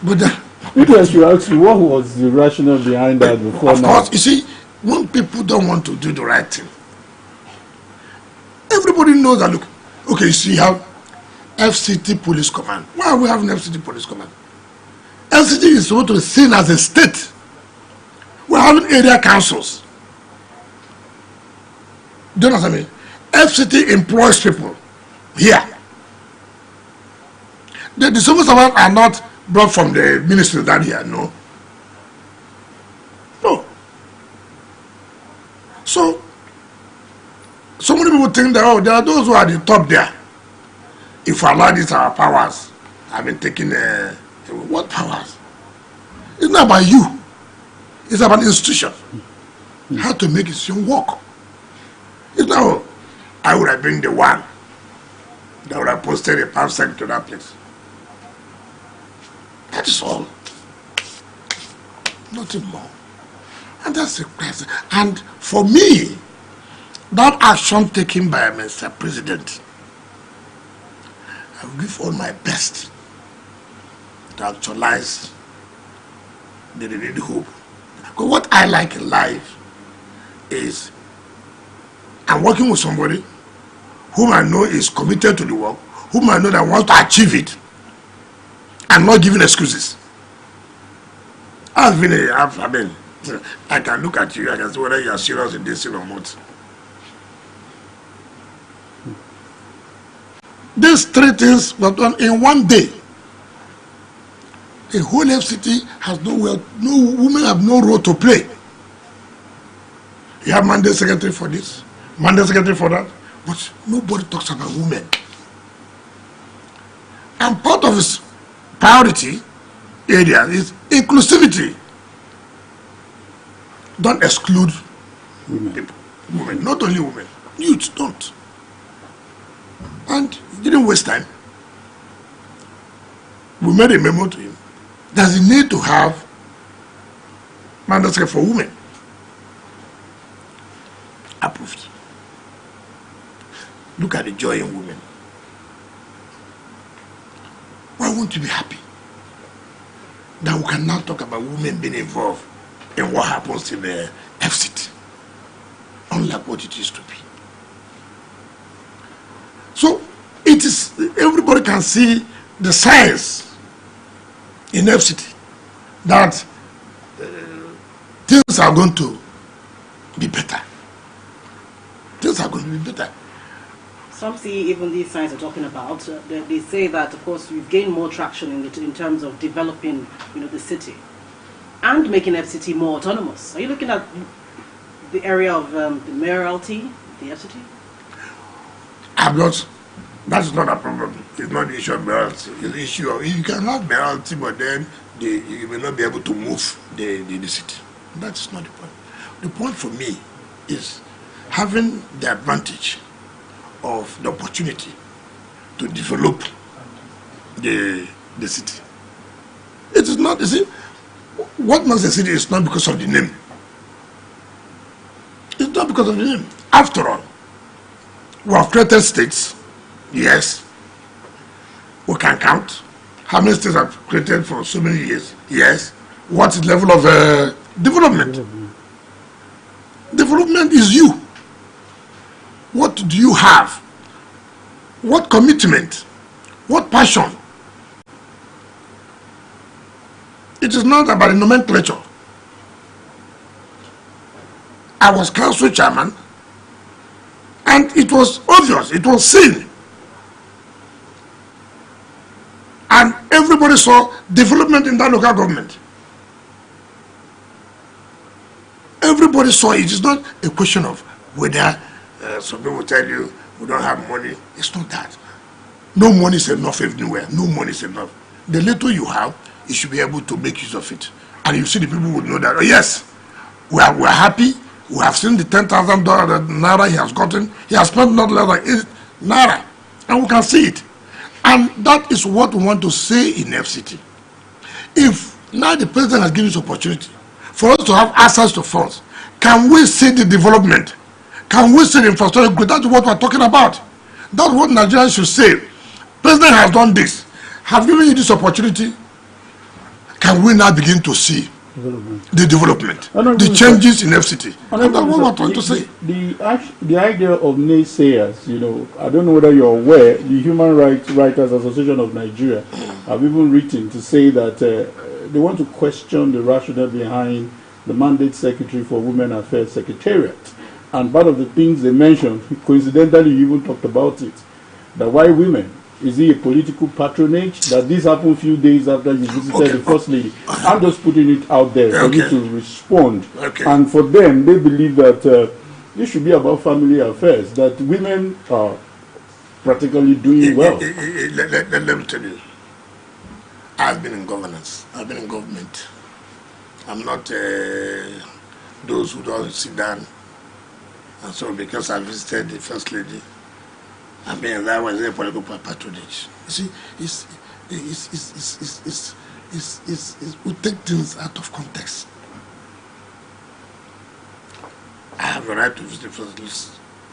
Speaker 1: But
Speaker 2: People should ask you, what was the rationale behind that before
Speaker 1: of
Speaker 2: now?
Speaker 1: course, you see, when people don't want to do the right thing, everybody knows that, look, okay, you see, you have FCT Police Command. Why are we having FCT Police Command? FCT is supposed to be seen as a state. We're having area councils. Do you understand me? FCT employs people here. The civil servants are not brought from the ministry down here, no. No. So many people think that, oh, there are those who are at the top there. if we allow these our powers, I've been taking what powers? It's not about you. It's about the institution. How to make it work. It's not, I would have been the one that would have posted a PAM sec to that place. That is all. Nothing more. And that's the crisis. And for me, that action taken by Mr. President, I will give all my best to actualize the renewed hope. Because what I like in life is I'm working with somebody whom I know is committed to the work, whom I know that wants to achieve it, and not giving excuses. I mean, I can look at you, I can see whether you are serious in this thing or not. These three things were done in one day. The whole FCT has no women have no role to play. You have mandate secretary for this, mandate secretary for that, but nobody talks about women. And part of his priority area is inclusivity. Don't exclude women. Women, not only women, youth don't. And he didn't waste time. We made a memo to him. There's a need to have mandate for women. Approved. Look at the joy in women. Why won't you be happy that we can now talk about women being involved in what happens in the FCT, unlike what it used to be? So it is, everybody can see the signs in FCT that things are going to be better. Things are going to be better.
Speaker 3: Some see even these signs are talking about. They say that, of course, we've gained more traction in terms of developing, the city and making FCT more autonomous. Are you looking at the area of the mayoralty, the FCT?
Speaker 1: I'm not. That's not a problem. It's not the issue of mayoralty. It's the issue of, you can have mayoralty, but then you will not be able to move the city. That's not the point. The point for me is having the advantage of the opportunity to develop the city. It is not, you see, what makes the city is not because of the name. It's not because of the name. After all, we have created states. Yes, we can count how many states have created for so many years. Yes, what's the level of development? Development is you. What do you have? What commitment? What passion? It is not about the nomenclature. I was council chairman, and it was obvious, it was seen. And everybody saw development in that local government. Everybody saw it. It is not a question of whether some people tell you we don't have money. It's not that. No money is enough everywhere. No money is enough. The little you have, you should be able to make use of it. And you see the people would know that, oh yes, we're happy. We have seen the $10,000 that Naira he has gotten. He has spent not less than 8 Naira. And we can see it. And that is what we want to say in FCT. If now the president has given us opportunity for us to have access to funds, can we see the development? Can we see the infrastructure growth? That's what we're talking about. That's what Nigerians should say. President has done this, have given you this opportunity. Can we now begin to see the development, the changes in FCT? And that's what we're trying to say.
Speaker 2: The idea of naysayers, I don't know whether you're aware, the Human Rights Writers Association of Nigeria have even written to say that they want to question the rationale behind the mandate secretary for Women Affairs Secretariat. And part of the things they mentioned, coincidentally you even talked about it, that why women? Is it a political patronage that this happened a few days after you visited the First Lady? I'm just putting it out there for you to respond. And for them, they believe that this should be about family affairs, that women are practically doing well.
Speaker 1: Let me tell you, I've been in governance. I've been in government. I'm not those who don't sit down. And so because I visited the First Lady, I mean, that was a political patronage. You see, we take things out of context. I have the right to visit the First Lady.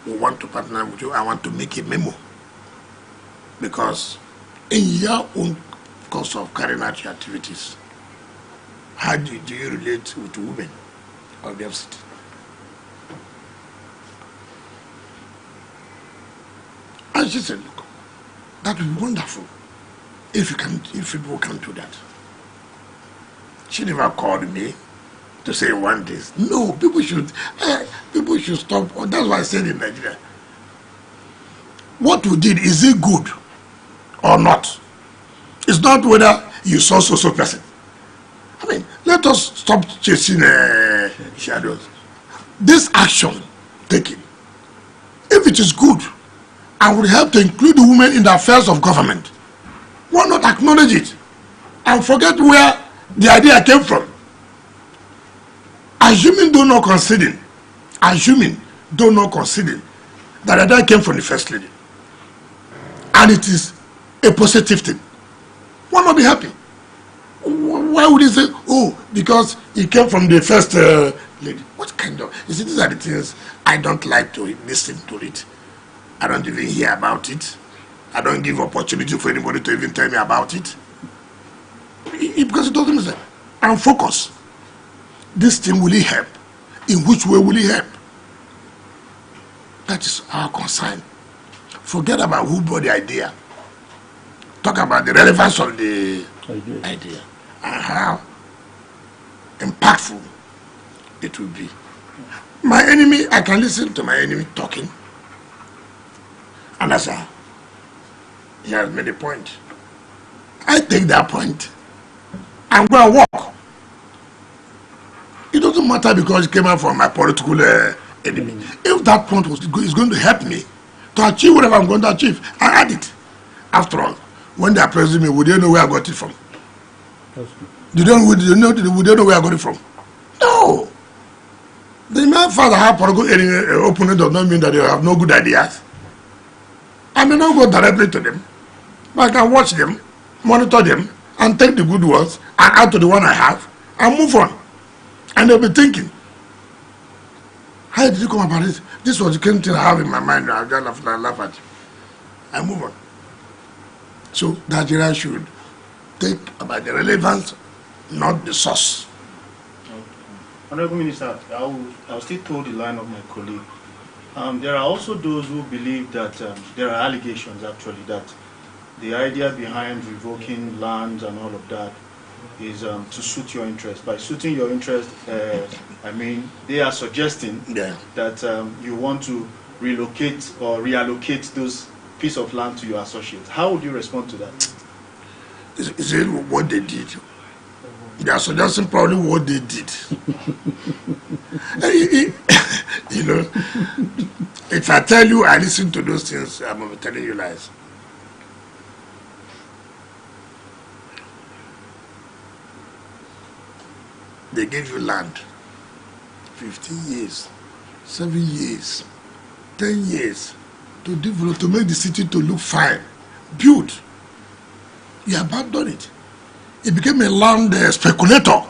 Speaker 1: We want to partner with you. I want to make a memo. Because in your own course of carrying out your activities, how do you relate with women of the FCT? And she said, look, that would be wonderful if people can do that. She never called me to say one day. No, people should stop. That's why I said in Nigeria, what we did, is it good or not? It's not whether you saw so person. I mean, let us stop chasing shadows. This action taken, if it is good and would help to include the women in the affairs of government, why not acknowledge it and forget where the idea came from? Assuming, though not conceding, that the idea came from the First Lady, and it is a positive thing, why not be happy? Why would he say, oh, because it came from the First Lady? What kind of... You see, these are the things I don't like to listen to it. I don't even hear about it. I don't give opportunity for anybody to even tell me about it. Because it doesn't make sense. And focus. This thing, will it help? In which way will it help? That is our concern. Forget about who brought the idea. Talk about the relevance of the idea and how impactful it will be. My enemy, I can listen to my enemy talking, and that's how he has made a point. I take that point and go and walk. It doesn't matter because it came out from my political enemy. If that point is going to help me to achieve whatever I'm going to achieve, I add it. After all, when they are praising me, would they know where I got it from? Would they know where I got it from? No. The mere fact that I have political opponent does not mean that they have no good ideas. I may not go directly to them, but I can watch them, monitor them, and take the good ones and add to the one I have and move on. And they'll be thinking, how did you come about this? This was the kind of thing I have in my mind. I'll just laugh at you. I move on. So Nigeria should think about the relevance, not the source.
Speaker 4: Okay. Honorable Minister, I'll still toe the line of my colleague. There are also those who believe that there are allegations actually that the idea behind revoking lands and all of that is to suit your interest. By suiting your interest, I mean, they are suggesting that you want to relocate or reallocate those piece of land to your associates. How would you respond to that?
Speaker 1: Is it what they did? They are suggesting probably what they did. You know, if I tell you I listen to those things, I'm telling you lies. They gave you land, 15 years, 7 years, 10 years to develop, to make the city to look fine, build. You abandoned it. It became a land speculator.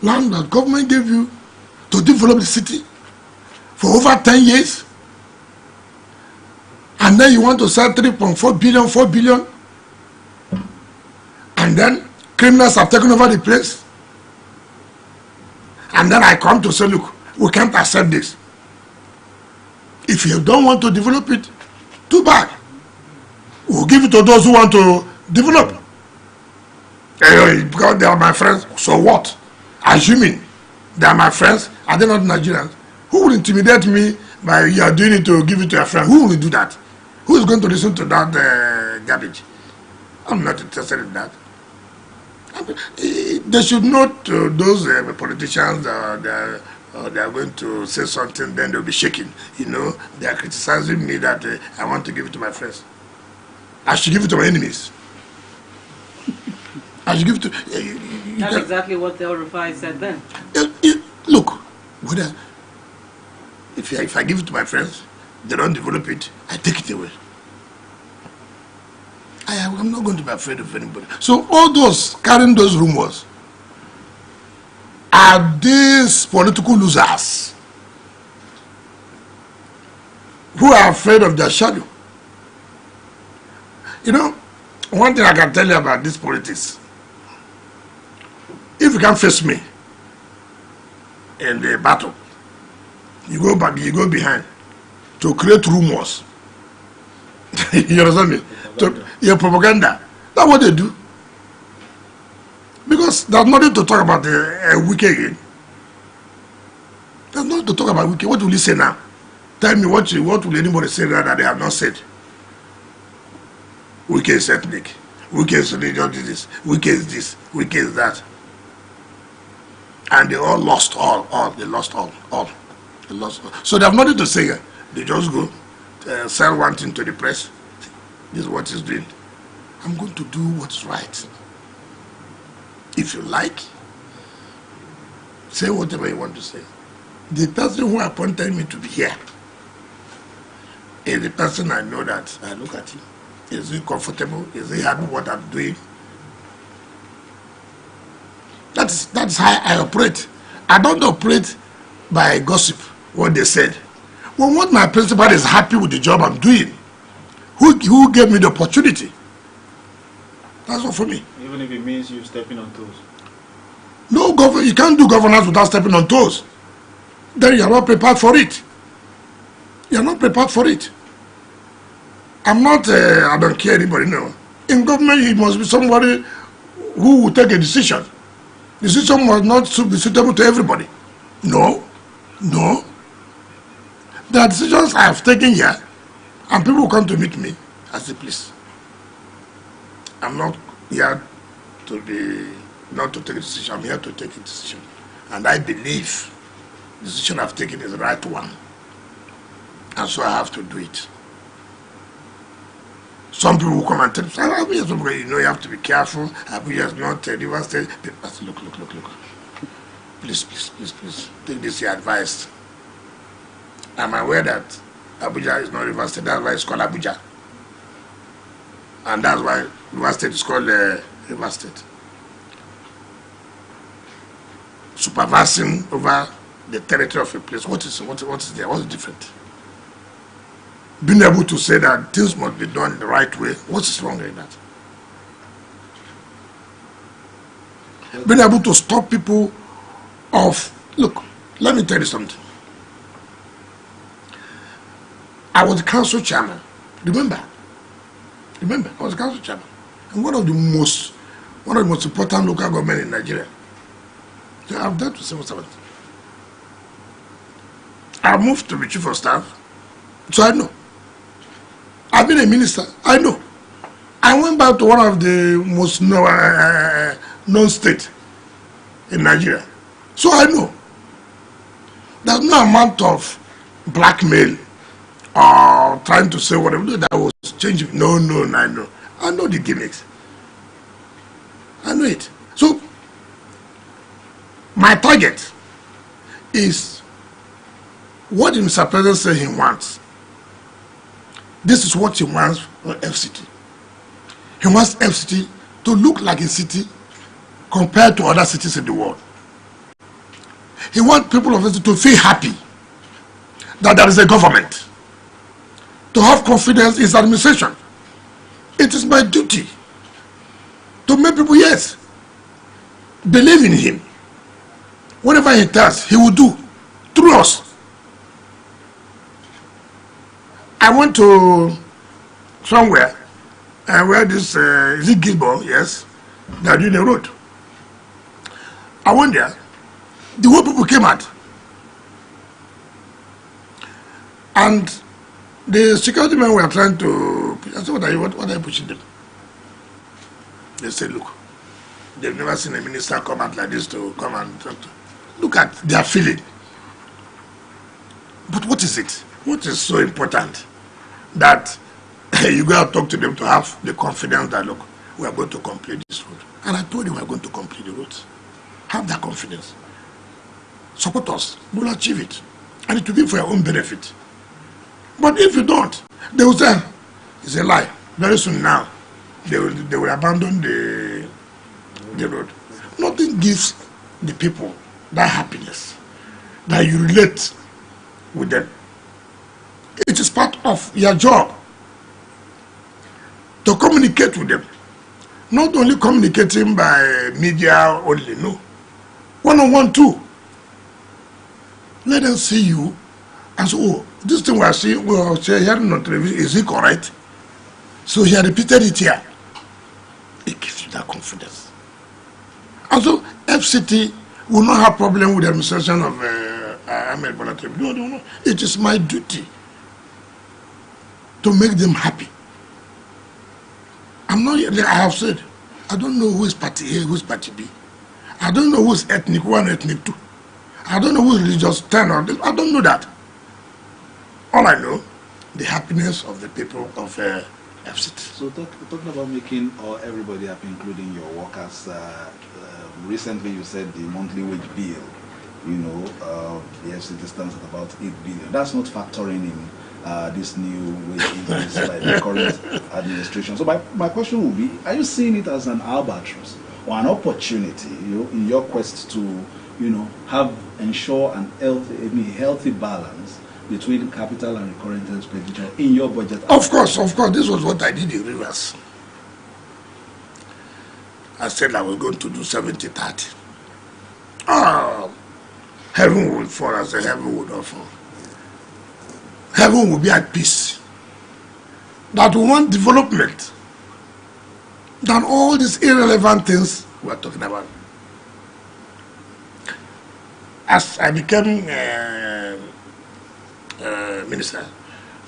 Speaker 1: Land that government gave you to develop the city for over 10 years. And then you want to sell 3.4 billion, 4 billion. And then criminals have taken over the place. And then I come to say, look, we can't accept this. If you don't want to develop it, too bad. We'll give it to those who want to develop. Because they are my friends, so what? Assuming they are my friends, are they not Nigerians? Who will intimidate me by you are doing it to give it to a friend? Who will do that? Who is going to listen to that garbage? I'm not interested in that. I mean, they should not, those politicians, or they are going to say something, then they'll be shaking. You know, they are criticizing me that I want to give it to my friends. I should give it to my enemies. I should give it to...
Speaker 3: That's exactly what the Rufai said then.
Speaker 1: Look, whether if I give it to my friends, they don't develop it, I take it away. I'm not going to be afraid of anybody. So all those carrying those rumors are these political losers who are afraid of their shadow. You know, one thing I can tell you about this politics, if you can't face me in the battle, you go back, you go behind to create rumors. You understand me? Your propaganda. That's what they do. Because there's nothing to talk about Wike again. There's nothing to talk about Wike. What will you say now? Tell me what will anybody say now that they have not said? Wike is ethnic. Wike is religious. Wike is this. Wike is that. And they all lost all. They lost all. They lost all. So they have nothing to say. They just go sell one thing to the press. This is what he's doing. I'm going to do what's right. If you like, say whatever you want to say. The person who appointed me to be here is the person I know that I look at him. Is he comfortable? Is he happy with what I'm doing? That's how I operate. I don't operate by gossip, what they said. Well, what my principal is happy with the job I'm doing, who gave me the opportunity. That's all for me.
Speaker 4: Even if it means you stepping on toes.
Speaker 1: No, you can't do governance without stepping on toes. Then you are not prepared for it. You are not prepared for it. I'm not, I don't care anybody, no. In government, it must be somebody who will take a decision. The decision must not be suitable to everybody. No. There are decisions I have taken here, and people will come to meet me. I say, please, I'm not here not to take a decision. I'm here to take a decision. And I believe the decision I've taken is the right one. And so I have to do it. Some people will come and tell me, you know, you have to be careful. Abuja is not River State. I say, look. Please, take this your advice. I'm aware that Abuja is not River State. That's why it's called Abuja. And that's why River State is called River State. Supervising over the territory of a place. What is there? What's different? Being able to say that things must be done the right way. What is wrong in that? Being able to stop people look, let me tell you something. I was the council chairman. Remember, I was the council chairman. And one of the most important local government in Nigeria. So I've done to civil servants. I moved to be chief of staff, so I know. I've been a minister, I know. I went back to one of the most known states in Nigeria, so I know. There's no amount of blackmail or trying to say whatever that was changing. No, I know. I know the gimmicks. I know it. So my target is what the Mr. President said he wants. This is what he wants for FCT. He wants FCT to look like a city compared to other cities in the world. He wants people of FCT to feel happy that there is a government, to have confidence in his administration. It is my duty to make people, yes, believe in him. Whatever he does, he will do through us. I went to somewhere where this, is it Gilbert? Yes, they are doing a road. I went there, the whole people came out. And the security men were trying to, I said, what are you pushing them? They said, look, they've never seen a minister come out like this to come and talk to. Look at their feeling. But what is it? What is so important that you go and talk to them to have the confidence that, look, we are going to complete this road. And I told them we are going to complete the road. Have that confidence. Support us. We'll achieve it. And it will be for your own benefit. But if you don't, they will say, it's a lie. Very soon now, they will abandon the road. Nothing gives the people that happiness, that you relate with them. It is part of your job to communicate with them. Not only communicating by media only, no. One-on-one too. Let them see you and say, oh, this thing we are seeing, we are hearing on television, is it correct? So he had repeated it here. It gives you that confidence. Also, FCT will not have problem with the administration of Ahmed Bola Tinubu. No. It is my duty to make them happy. I'm not, like I have said, I don't know who is party A, who is party B. I don't know who is ethnic 1, ethnic 2. I don't know who is religious 10 or this. I don't know that. All I know, the happiness of the people of FCT.
Speaker 5: So talking about making everybody happy, including your workers, recently you said the monthly wage bill, the FCT stands at about 8 billion. That's not factoring in this new wage increase by the current administration. So my question would be, are you seeing it as an albatross or an opportunity, in your quest to, ensure an healthy balance between capital and recurrent expenditure in your budget?
Speaker 1: Of course. This was what I did in Rivers. I said I was going to do 70-30. Oh, heaven will fall as the heaven would not fall. Heaven will be at peace. That we want development than all these irrelevant things we are talking about. As I became minister,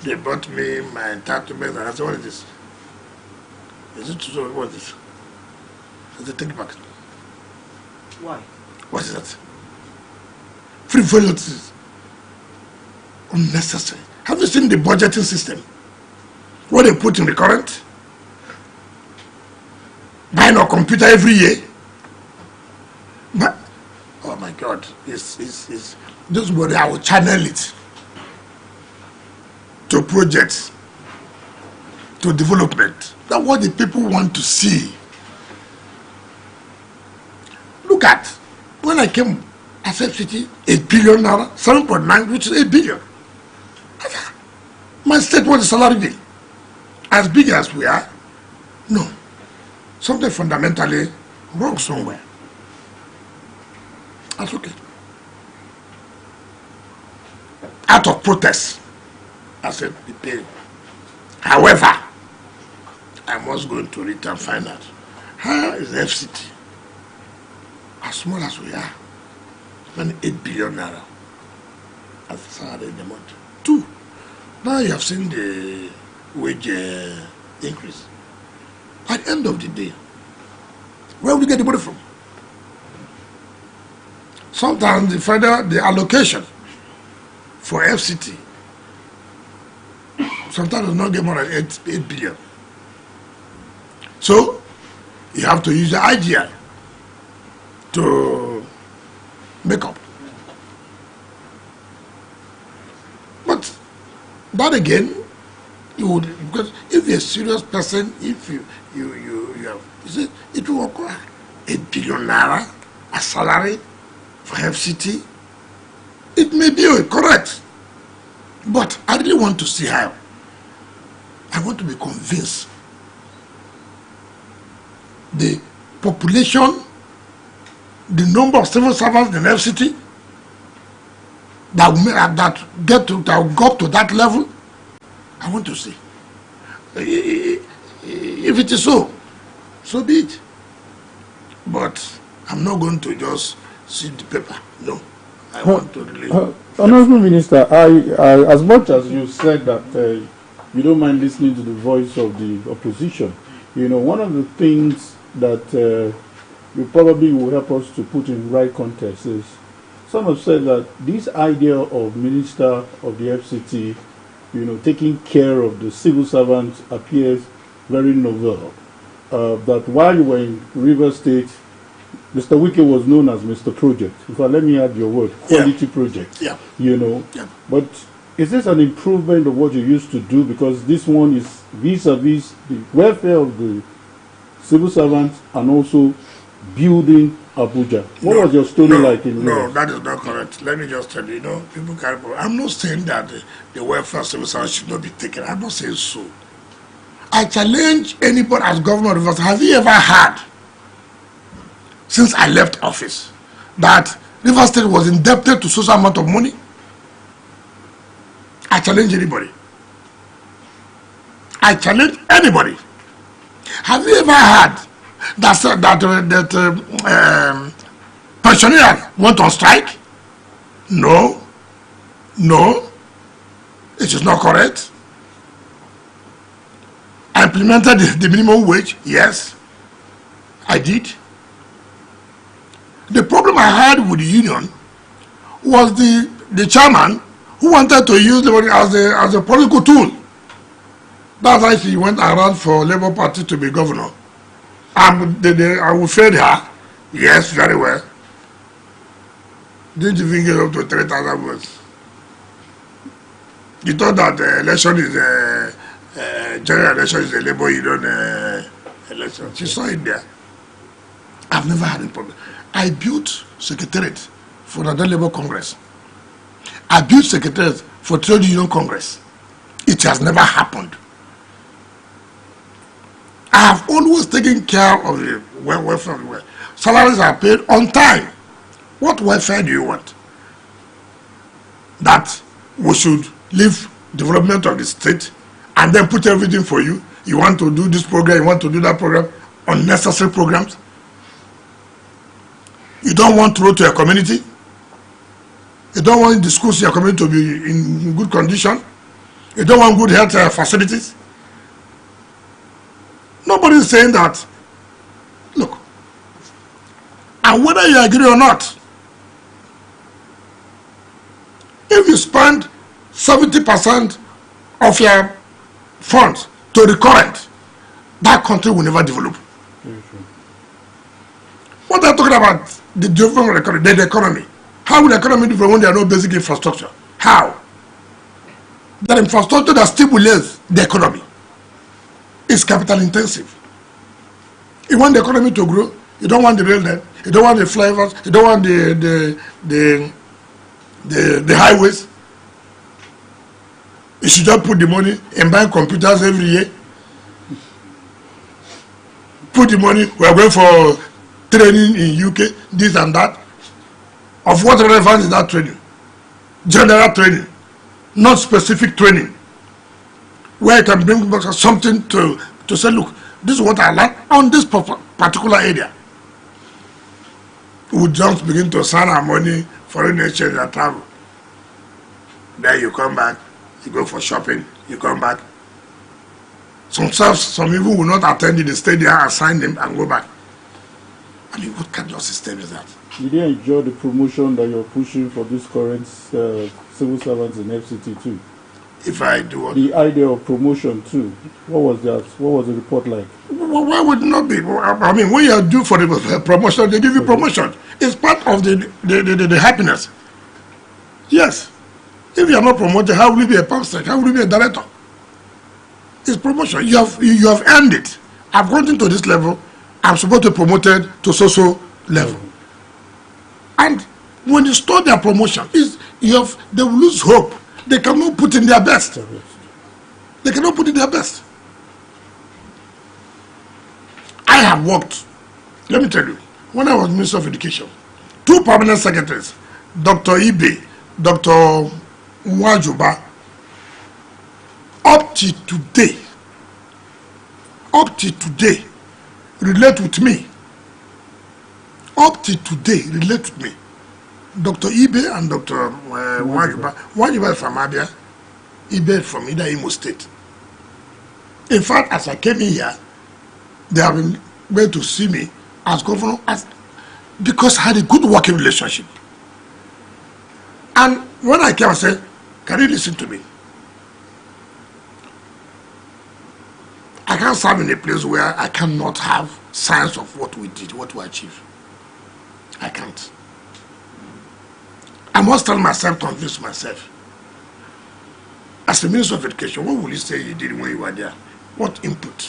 Speaker 1: they brought me my entitlement and I said, what is this? Is it so? What is this? I said, take it back.
Speaker 3: Why?
Speaker 1: What is that? Frivolity. Unnecessary. Have you seen the budgeting system? What they put in the current? Buying a computer every year? But, oh my God, it's this body, I will channel it to projects, to development. That's what the people want to see. Look at, when I came, I said, 8 billion now, 7.9, which is 8 billion. My state was the salary bill. As big as we are, no. Something fundamentally wrong somewhere. That's okay. Out of protest, I said, be paid. However, I must go into it and find out how is the FCT, as small as we are, spending 8 billion naira as a salary in the month. 2, now you have seen the wage increase. At the end of the day, where will you get the money from? Sometimes the allocation for FCT sometimes does not get more than 8 billion. So you have to use the idea to make up. But that again, you would, because if you're a serious person, if you have, you see, it will require 8 billion naira as salary for FCT. It may be correct, but I really want to see how. I want to be convinced the population, the number of civil servants in FCT that will go up to that level. I want to see. If it is so, so be it. But I'm not going to just see the paper. No. I want to really...
Speaker 2: Honorable Minister, as much as you said that you don't mind listening to the voice of the opposition, one of the things that you probably will help us to put in right context is some have said that this idea of Minister of the FCT, taking care of the civil servants appears very novel. That while you were in River State, Mr. Wike was known as Mr. Project. In fact, let me add your word, quality project.
Speaker 1: Yeah.
Speaker 2: Yeah. But is this an improvement of what you used to do? Because this one is vis-a-vis the welfare of the civil servants and also building Abuja. What was your story like in River?
Speaker 1: No, that is not correct. Let me just tell you, people carry. I'm not saying that the welfare of civil servants should not be taken. I'm not saying so. I challenge anybody as governor of Rivers. Have you ever heard, since I left office, that River State was indebted to social amount of money? I challenge anybody. I challenge anybody. Have you ever heard that pensioners went on strike? No. It is not correct. I implemented the minimum wage. Yes, I did. The problem I had with the union was the chairman who wanted to use the money as a political tool. That's why he went around for Labour Party to be governor. I will fed her. Yes, very well. Didn't even get up to 3,000 votes. You thought that the election is general election is a Labour election. She saw it there. I've never had a problem. I built secretariat for the Labour Congress. I built secretariat for Trade Union Congress. It has never happened. I have always taken care of the welfare. Salaries are paid on time. What welfare do you want? That we should leave development of the state and then put everything for you. You want to do this program, you want to do that program, unnecessary programs. You don't want road to your community. You don't want the schools in your community to be in good condition. You don't want good health facilities. Nobody is saying that. Look, and whether you agree or not, if you spend 70% of your funds to the current, that country will never develop. What they're talking about, the development of the economy. How will the economy develop when there are no basic infrastructure? How? That infrastructure that stimulates the economy is capital intensive. You want the economy to grow, you don't want the rail net, you don't want the flyovers, you don't want the highways. You should just put the money and buy computers every year. Put the money, we are going for training in UK, this and that. Of what relevance is that training? General training, not specific training. Where you can bring back something to say, look, this is what I like on this particular area. We just begin to sign our money, foreign exchange and travel. Then you come back, you go for shopping, you come back. Some even will not attend in the stadium and sign them and go back. I mean, what kind of system is that?
Speaker 2: Did you enjoy the promotion that you're pushing for these current civil servants in FCT too?
Speaker 1: If I do what?
Speaker 2: The idea of promotion too. What was that? What was the report like?
Speaker 1: Well, why would it not be? I mean, when you are due for the promotion, they give you promotion. It's part of the happiness. Yes. If you are not promoted, how will you be a pastor? How will you be a director? It's promotion. You have earned it. I've gotten to this level. I'm supposed to be promoted to so level. And when you start their promotion, they will lose hope. They cannot put in their best. They cannot put in their best. I have worked, let me tell you, when I was Minister of Education, 2 permanent secretaries, Dr. Ibe, Dr. Nwajuba, up to today, relate with me. Up to today, relate with me. Dr. Ibe and Dr. Nwajuba is from Abia, Ibe from either Imo State. In fact, as I came in here, they have been able to see me as governor because I had a good working relationship. And when I came, I said, can you listen to me? I can't serve in a place where I cannot have signs of what we did, what we achieved. I can't. I must tell myself, convince myself. As a Minister of Education, what will you say you did when you were there? What input,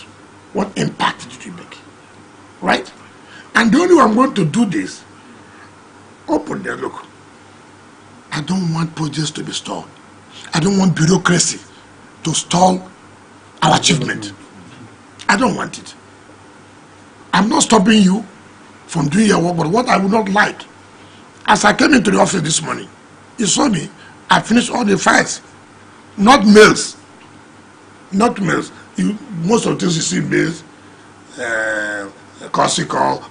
Speaker 1: what impact did you make? Right? And the only way I'm going to do this, open there, look. I don't want projects to be stalled. I don't want bureaucracy to stall our achievement. I don't want it. I'm not stopping you from doing your work, but what I would not like, as I came into the office this morning, you saw me, I finished all the files. Not mails. Not mails. Most of the things you see in mails, courtesy call,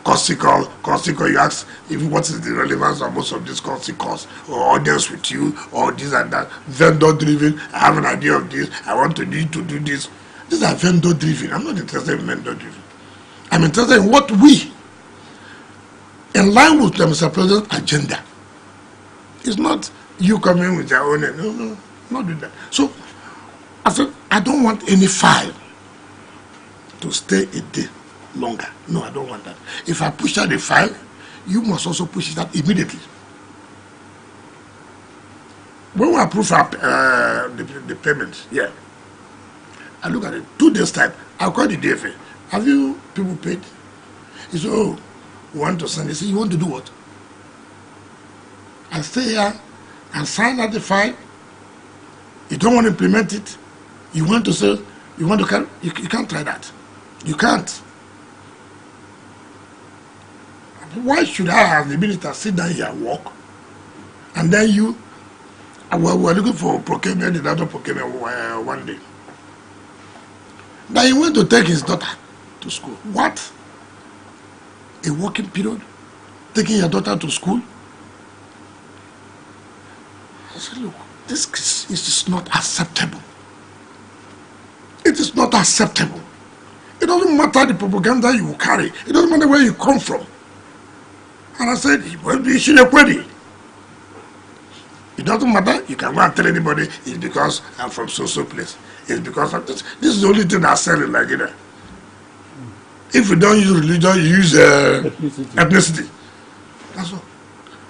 Speaker 1: you ask if what is the relevance of most of these courtesy calls, or audience with you, or this and that, vendor driven, I have an idea of this, I want to need to do this. These are vendor driven. I'm not interested in vendor driven. I'm interested in what we, in line with the Mr. President's agenda. It's not you coming with your own, no, not do that. So I said, I don't want any file to stay a day longer. No, I don't want that. If I push out the file, you must also push it out immediately. When we approve the payment, yeah, I look at it, 2 days time, I'll call the DFA. Have you people paid? He said, oh, we want to send. He said, you want to do what? I stay here and sign out the file. You don't want to implement it. You want to say, you want to carry, you can't try that. You can't. Why should I have the minister sit down here and work? And then you, we're looking for procurement, the other procurement one day. Then he went to take his daughter to school. What? A working period? Taking your daughter to school? I said, look, this is not acceptable. It is not acceptable. It doesn't matter the propaganda you carry. It doesn't matter where you come from. And I said, it doesn't matter. You can go and tell anybody it's because I'm from so place. It's because of this. This is the only thing I sell in Nigeria. If you don't use religion, you use ethnicity. That's all.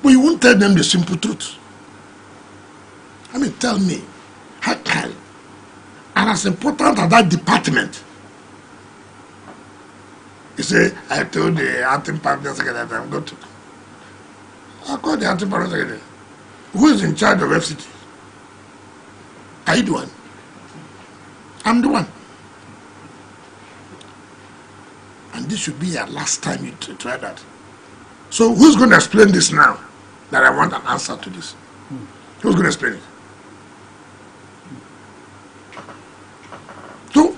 Speaker 1: But you won't tell them the simple truth. I mean, tell me, how can, and as important as that department, you say, I told the anti-partner secretary that I'm going to. I called the anti-partner secretary. Who is in charge of FCT? Are you the one? I'm the one. And this should be your last time you try that. So who's going to explain this now? That I want an answer to this. Who's going to explain it? So,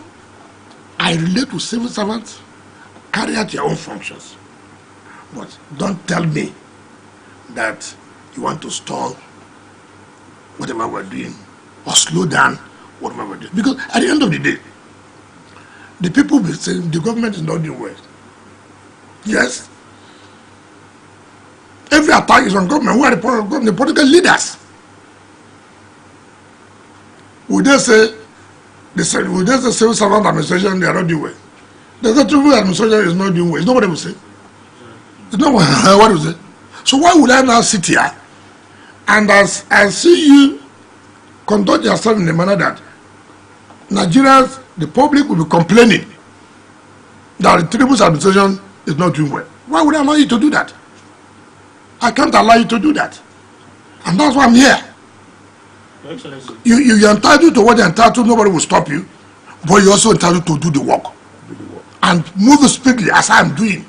Speaker 1: I relate to civil servants, carry out your own functions. But don't tell me that you want to stall whatever we're doing or slow down whatever we're doing. Because at the end of the day, the people will be saying the government is not doing well. Yes. Every attack is on government. Who are the political leaders? Would they say the civil servant administration they are not doing well? The civil administration is not doing well. It's not what they will say. It's not what they will say. So why would I now sit here and as I see you conduct yourself in a manner that Nigerians, the public will be complaining that the Tinubu's administration is not doing well. Why would I allow you to do that? I can't allow you to do that. And that's why I'm here.
Speaker 4: Your Excellency.
Speaker 1: You're entitled to what you're entitled to, nobody will stop you, but you're also entitled to do the work. And move speedily as I'm doing.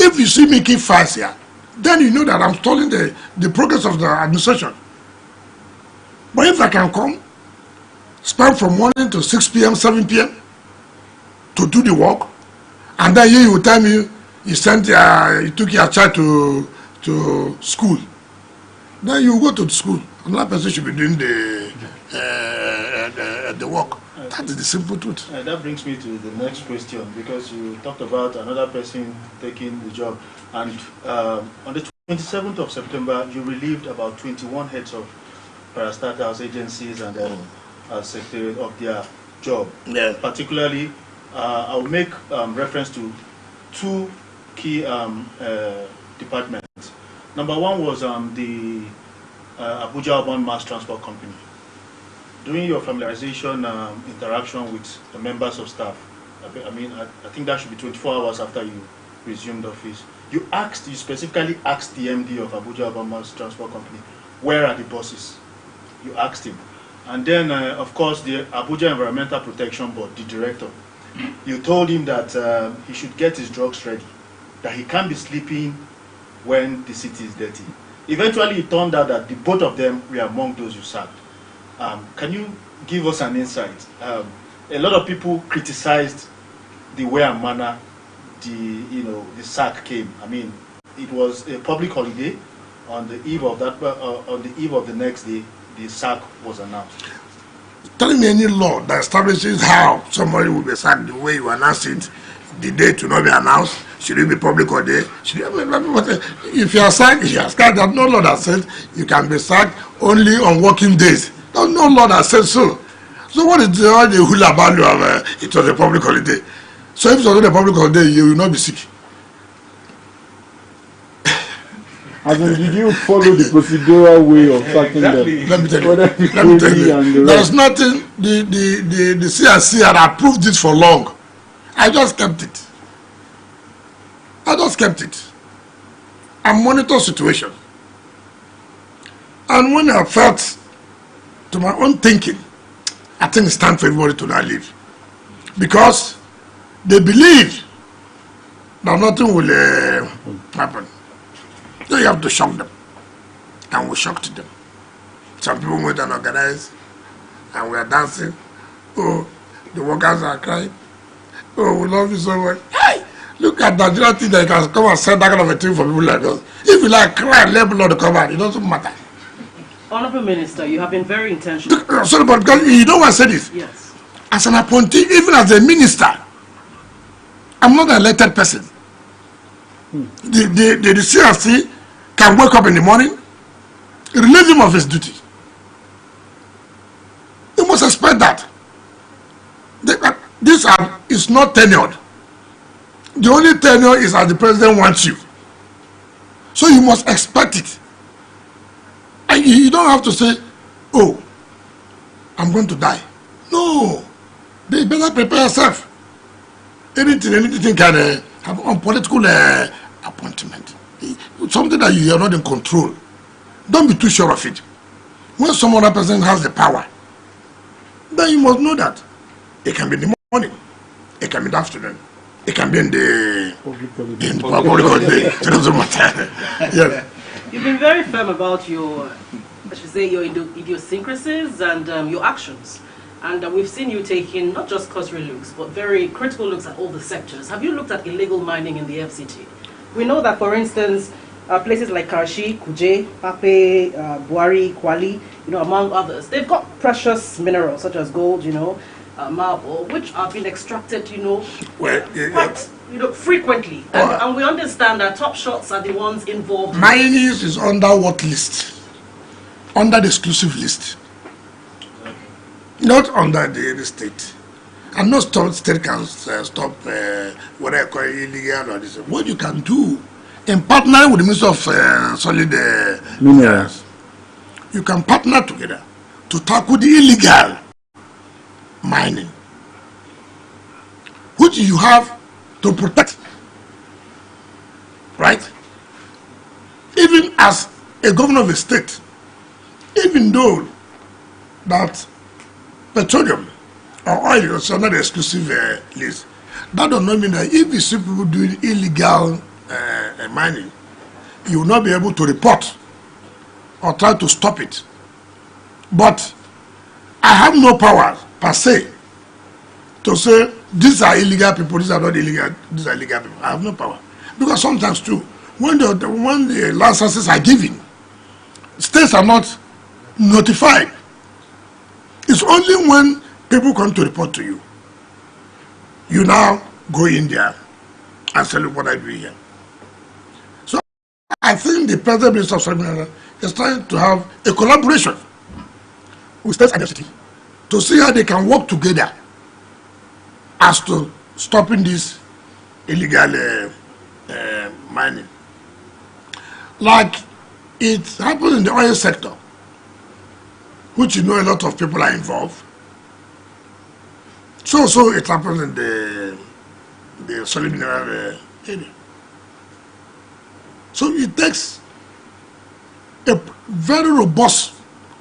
Speaker 1: If you see me keep files here, then you know that I'm stalling the progress of the administration. But if I can come, spend from morning to 6 p.m., 7 p.m. to do the work, and then you will tell me you took your child to school, then you go to the school. Another person should be doing the work. That is the simple truth.
Speaker 4: That brings me to the next question, because you talked about another person taking the job, and on the 27th of September, you relieved about 21 heads of parastatals agencies and secretariat of their job.
Speaker 1: Yeah.
Speaker 4: Particularly, I will make reference to two key departments. Number one was the Abuja Urban Mass Transport Company. During your familiarization interaction with the members of staff, I think that should be 24 hours after you resumed office. You specifically asked the MD of Abuja Urban Mass Transport Company, where are the buses? You asked him. And then, of course, the Abuja Environmental Protection Board, the director, you told him that he should get his drugs ready, that he can't be sleeping when the city is dirty. Eventually, it turned out that the both of them were among those you sacked. Can you give us an insight? A lot of people criticized the way and manner the sack came. I mean, it was a public holiday. On the eve of that, on the eve of the next day, the sack was announced.
Speaker 1: Tell me any law that establishes how somebody will be sacked the way you announced it, the date to not be announced. Should it be public holiday? If you are sacked, you are sacked. There's no law that says you can be sacked only on working days. There's no law that says so. So what is all the hula value of it was a public holiday? So if it was not a public holiday, you will not be sick.
Speaker 2: Did you follow the procedural way of sacking them?
Speaker 1: Let me tell you. There's nothing. The CRC had approved this for long. I just kept it. I monitor situation. And when I felt to my own thinking, I think it's time for everybody to now leave. Because they believe that nothing will happen. So you have to shock them. And we shocked them. Some people went and organized, and we are dancing. Oh, the workers are crying. Oh, we love you so much. Hey, look at Nigeria thing that you can come and sell that kind of a thing for people like us. If you like cry, let people know to come out. It doesn't matter.
Speaker 3: Honorable Minister, you have been very intentional.
Speaker 1: Sorry, but because you know why I said this?
Speaker 3: Yes.
Speaker 1: As an appointee, even as a minister, I'm not an elected person. The CRC can wake up in the morning, relieve him of his duty. You must expect that. This is not tenured. The only tenure is as the president wants you. So you must expect it. And you don't have to say, oh, I'm going to die. No. They better prepare yourself. Anything can have on political appointment. Something that you are not in control. Don't be too sure of it. When some other person has the power, then you must know that it can be in the morning, it can be in the afternoon, it can be in the public holiday. It doesn't matter. Yes.
Speaker 3: You've been very firm about your, I should say, your idiosyncrasies and your actions. And we've seen you taking not just cursory looks, but very critical looks at all the sectors. Have you looked at illegal mining in the FCT? We know that, for instance, places like Karachi, Kuje, Pape, Buari, Kwali, among others, they've got precious minerals such as gold, marble, which are being extracted, quite, frequently. And we understand that top shots are the ones involved.
Speaker 1: Mining is under what list? Under the exclusive list. Not under the state. And no state can stop what I call illegal or this. What you can do, in partnering with the Minister of Solid Minerals, you can partner together to tackle the illegal mining, which you have to protect, right? Even as a governor of a state, even though that petroleum or oil is not exclusive list, that does not mean that if you see people doing illegal mining, you will not be able to report or try to stop it. But I have no power per se to say these are illegal people, these are not illegal, these are illegal people. I have no power. Because sometimes too, when the licenses are given, states are not notified. It's only when people come to report to you, you now go in there and say, look what I do here. I think the present Minister of Solid is trying to have a collaboration with states and FCT to see how they can work together as to stopping this illegal mining. Like it happens in the oil sector, which you know a lot of people are involved. So it happens in the solid mineral area. So it takes a very robust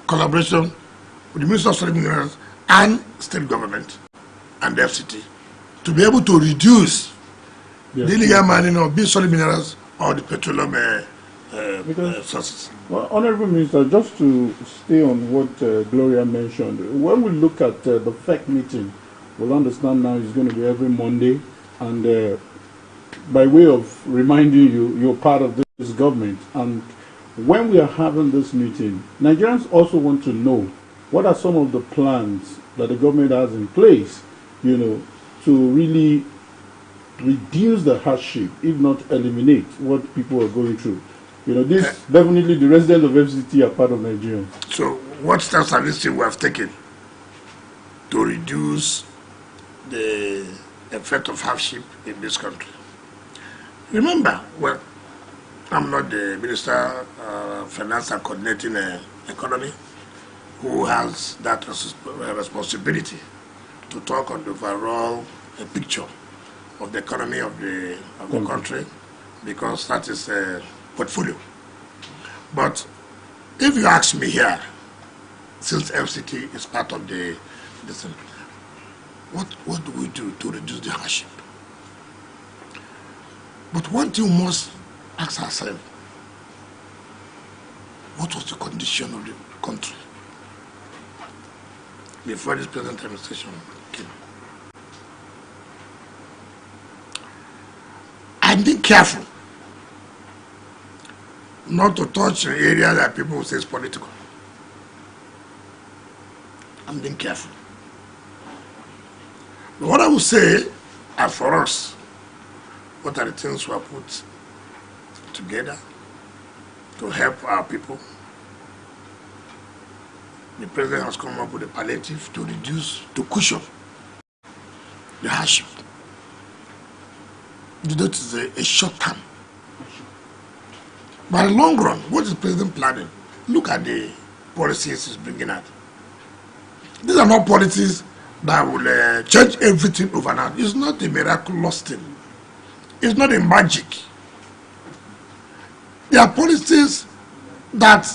Speaker 1: collaboration with the Minister of Solid Minerals and state government and the FCT to be able to reduce the illegal mining of these solid minerals or the petroleum sources.
Speaker 2: Well, Honorable Minister, just to stay on what Gloria mentioned, when we look at the FEC meeting, we'll understand now it's going to be every Monday, and by way of reminding you, you're part of this government, and when we are having this meeting, Nigerians also want to know what are some of the plans that the government has in place, you know, to really reduce the hardship, if not eliminate what people are going through. You know, this definitely the residents of FCT are part of Nigeria.
Speaker 1: So what steps have we have taken to reduce the effect of hardship in this country? Remember, well, I'm not the Minister of Finance and Coordinating Economy who has that responsibility to talk on the overall picture of the economy of the country, because that is a portfolio. But if you ask me here, since FCT is part of the what do we do to reduce the hardship? But one thing we must ask ourselves, what was the condition of the country before this present administration came? I'm being careful not to touch an area that people will say is political. I'm being careful. But what I will say, as for us, what are the things we have put together to help our people? The president has come up with a palliative to reduce, to cushion the hardship. That is a short term. But in the long run, what is the president planning? Look at the policies he's bringing out. These are not policies that will change everything overnight. It's not a miraculous thing. It's not a magic. There are policies that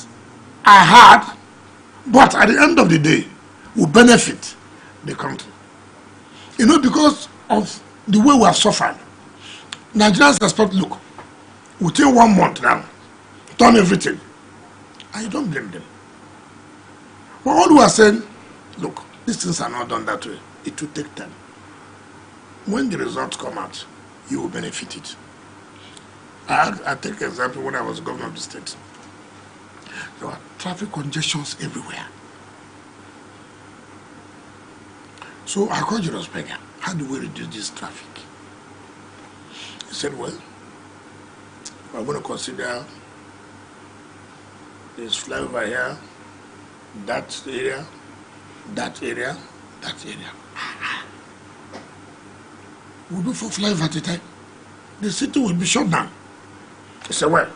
Speaker 1: are hard, but at the end of the day, will benefit the country. You know, because of the way we have suffered, Nigerians expect, look, within 1 month now, turn everything. I don't blame them. But all we are saying, look, these things are not done that way. It will take time. When the results come out, you will benefit it. I take an example when I was governor of the state. There were traffic congestions everywhere. So I called Julius Berger, how do we reduce this traffic? He said, well, we're going to consider this flyover here, that area, that area, that area. We'll do 4 flyovers at a time. The city will be shut down. He said, well,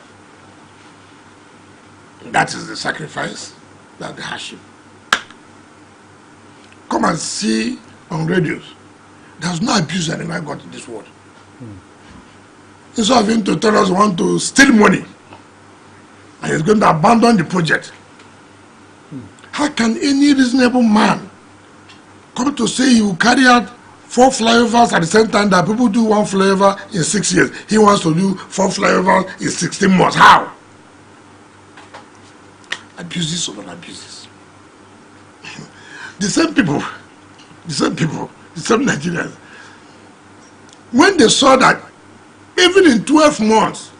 Speaker 1: that is the sacrifice, that's the hardship. Come and see on radios. There's no abuse that I got in this world. Instead of him to tell us we want to steal money and he's going to abandon the project. How can any reasonable man come to say he will carry out 4 flyovers at the same time that people do 1 flyover in 6 years? He wants to do 4 flyovers in 16 months. How? Abuses over abuses. The same people, the same Nigerians, when they saw that even in 12 months,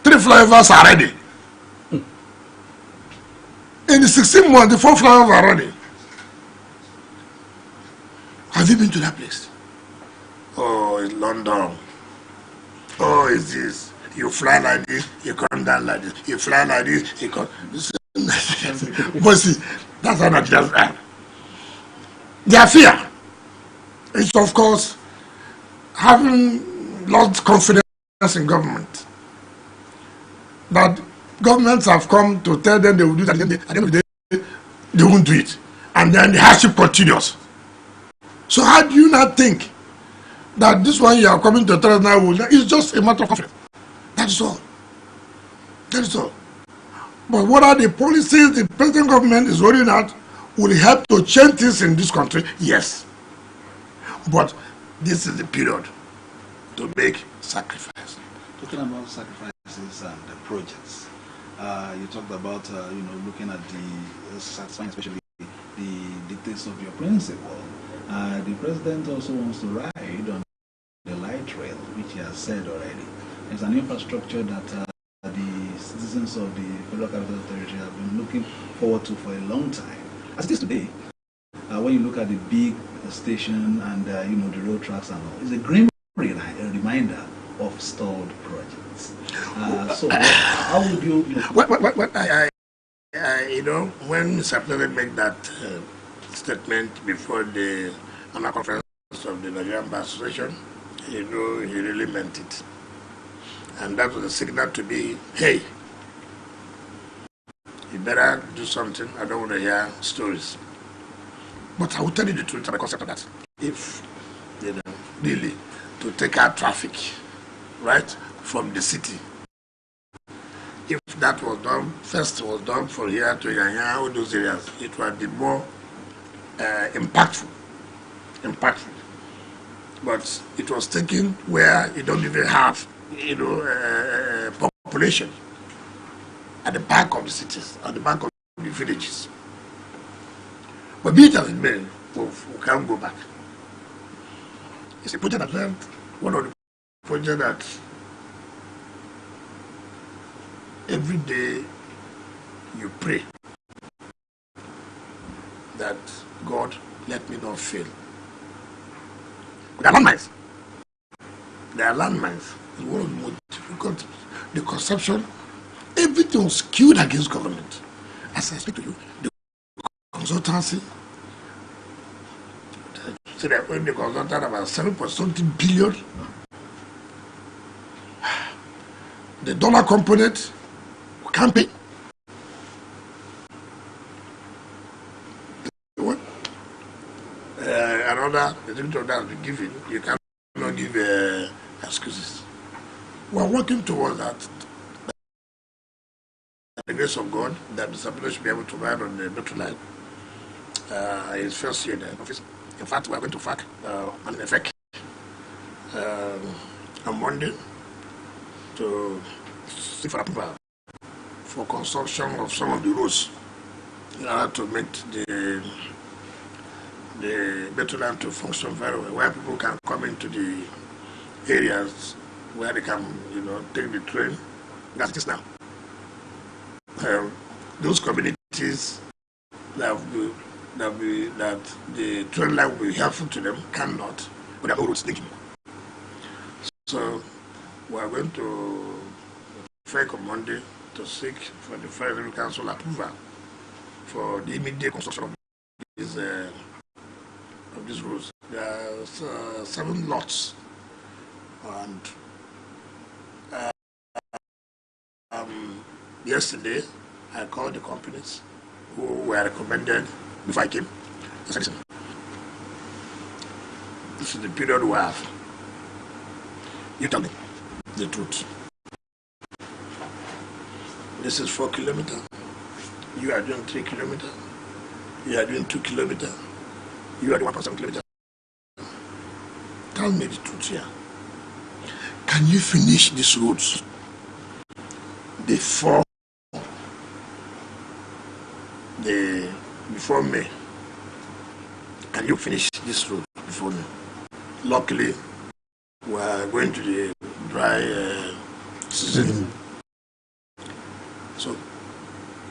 Speaker 1: 3 flyovers are ready. In the 16 months, the 4 flyovers are ready. Have you been to that place? Oh, it's London. Oh, it's this. You fly like this, you come down like this. You fly like this, you come. But see, that's how Nigerians are. Their fear is, of course, having lost confidence in government. That governments have come to tell them they will do that, and at the end of the day, they won't do it. And then the hardship continues. So how do you not think that this one you are coming to tell us now is just a matter of confidence? That is all. That is all. But what are the policies the present government is rolling out will help to change things in this country? Yes. But this is the period to make sacrifice.
Speaker 5: Talking about sacrifices and the projects, you talked about looking at the satisfying, especially the dictates of your principle. The president also wants to ride on the light rail, which he has said already. It's an infrastructure that the citizens of the Federal Capital Territory have been looking forward to for a long time. As it is today, when you look at the big station and the road tracks and all, it's a grim reminder of stalled projects. So how would you?
Speaker 1: When Mr. President made that statement before the annual conference of the Nigerian Bar Association, he really meant it. And that was a signal to me, hey, you better do something. I don't want to hear stories. But I will tell you the truth about the concept of that. If, really, to take out traffic, right, from the city, if that was done, first was done from here to Yanya, all those areas, it would be more impactful. But it was taken where you don't even have, population at the back of the cities, at the back of the villages. But be it as it may, we can't go back. It's a project that one of the projects that every day you pray that God, let me not fail. There are landmines. It's one of the most difficult. The conception, everything was skewed against government. As I speak to you, the consultancy, so they're going to consult about 7.something billion. The dollar component, we can't pay. Another, the director that will give it, you cannot give excuses. We are working towards that. The grace of God, that Mr. President should be able to ride on the metro line. His first year in the office. In fact, we are going to FAC an effect on Monday to see for approval for construction of some of the roads in order to make the metro line to function very well, where people can come into the areas where they can, take the train. That's it now. Those communities that the train line will be helpful to them cannot, but there are no roads linking. So we are going to FEC on Monday to seek for the Federal Council approval for the immediate construction of these roads. There are 7 lots, and yesterday I called the companies who were recommended before I came. I said, listen, this is the period we have. You tell me the truth. This is 4 kilometers. You are doing 3 kilometers. You are doing 2 kilometers. You are doing 1.7 kilometers. Tell me the truth here. Can you finish these roads before May? Can you finish this road before May? Luckily, we are going to the dry season. So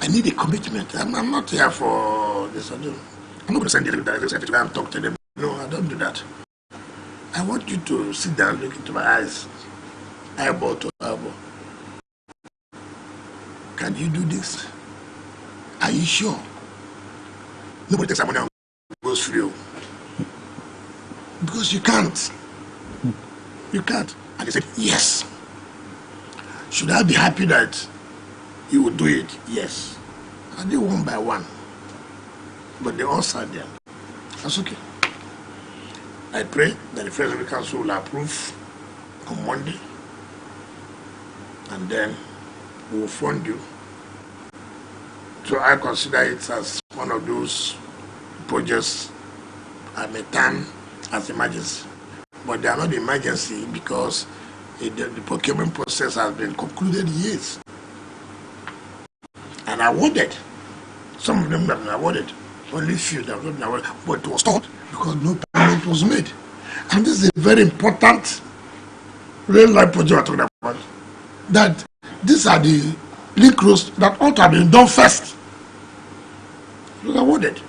Speaker 1: I need a commitment. I'm not here for this. I'm not going to send the director to go and talk to them. No, I don't do that. I want you to sit down, look into my eyes, eyeball to eyeball, can you do this? Are you sure? Nobody takes money and goes free. Because you can't. You can't. And they said, yes. Should I be happy that you would do it? Yes. And they one by one. But they all sat there. That's okay. I pray that the Federal Council will approve on Monday. And then we will fund you. So I consider it as one of those projects I may term as emergency. But they are not emergency because the procurement process has been concluded years and awarded. Some of them have been awarded, only few that have not been awarded, but it was stopped because no payment was made. And this is a very important real life project we're talking about. That these are the link roads that ought to have been done first. It was awarded.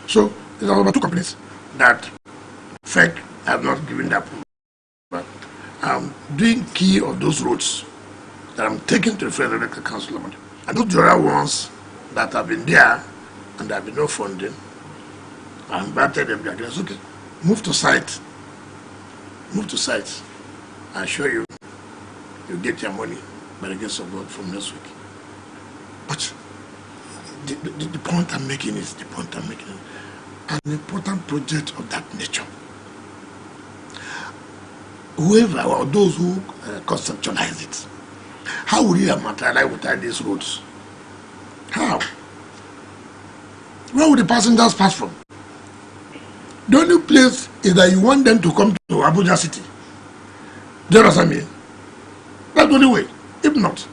Speaker 1: So there are about 2 companies that FEC have not given that approval. But I'm doing key of those roads that I'm taking to the Federal Council. And those other ones that have been there and there have been no funding, I invited them there. It's okay. Move to site. Move to site. I assure you, you get your money by the grace of God from next week. But the point I'm making is an important project of that nature. Whoever or those who conceptualize it, how would you materialize without these roads? How? Where would the passengers pass from? The only place is that you want them to come to Abuja City. Do you understand me? That's the only way. If not,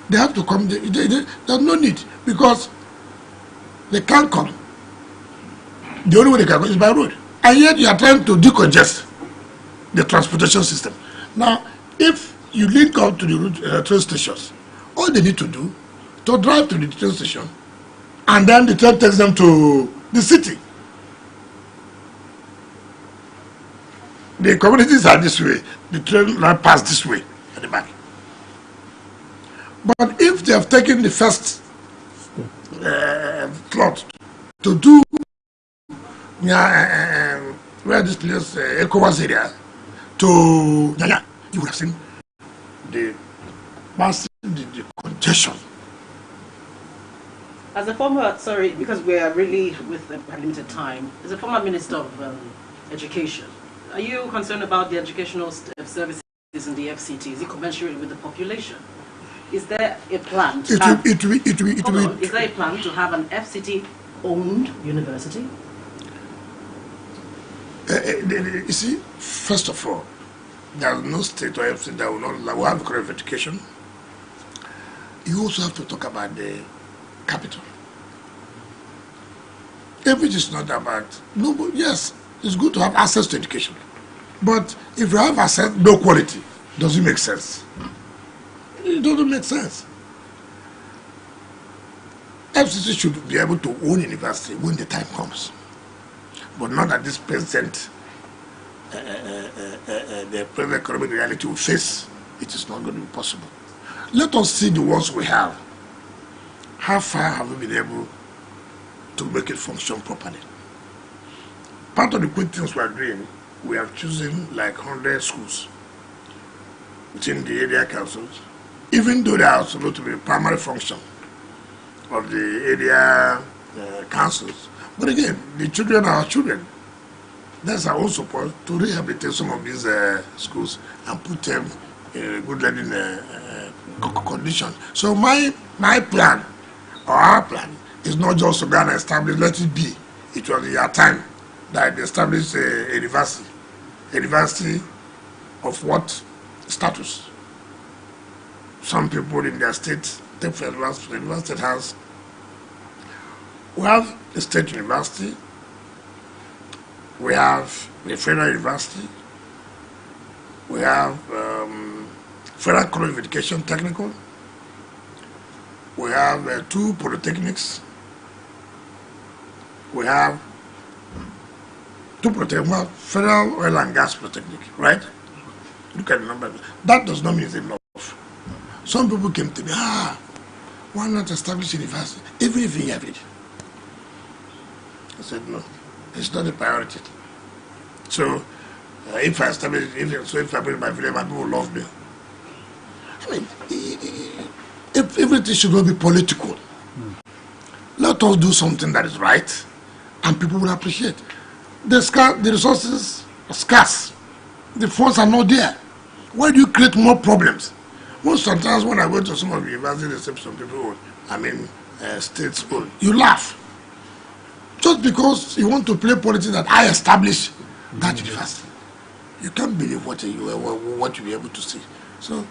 Speaker 1: they have to come. There's no need because they can't come. The only way they can go is by road. And yet you are trying to decongest the transportation system. Now, if you link up to the train stations, all they need to do to drive to the train station, and then the train takes them to the city. The communities are this way. The train line pass this way at the back. But if they have taken the first plot to do where this place, ECOWAS area, to Nyanya, you would have seen the massive the congestion.
Speaker 3: As a former, sorry, because we are really with limited time, as a former Minister of Education, are you concerned about the educational services in the FCT? Is it commensurate with the population? Is there a plan to have, is there a plan to have an FCT-owned university?
Speaker 1: You see, first of all, there is no state or FCT that will have correct education. You also have to talk about the capital. If it is not about, yes, it's good to have access to education. But if you have access, no quality, does it make sense? It doesn't make sense. FCT should be able to own university when the time comes. But not at this present, the present economic reality we face. It is not going to be possible. Let us see the ones we have. How far have we been able to make it function properly? Part of the good things we are doing, we have chosen like 100 schools within the area councils, even though they are supposed to be primary function of the area councils. But again, the children are our children. That's our own support to rehabilitate some of these schools and put them in a good learning condition. So my plan, or our plan, is not just to go and establish, let it be. It was your time that they established a university. A university of what status? Some people in their state, take for example, the university has. We have the state university, we have the federal university, we have Federal College of Education Technical, we have 2 polytechnics, we have 2 polytechnics, we have Federal Oil and Gas Polytechnic, right? Look at the number. That does not mean it's enough. Some people came to me, why not establish university, even if you have it? I said, no, it's not a priority. So, if I establish, if I bring my village, my people will love me. I mean, if everything should not be political. Let us do something that is right, and people will appreciate. The resources are scarce. The funds are not there. Why do you create more problems? Most sometimes when I go to some of the universities, some people, state school, you laugh. Just because you want to play politics that I establish that university. You can't believe what you'll be able to see. So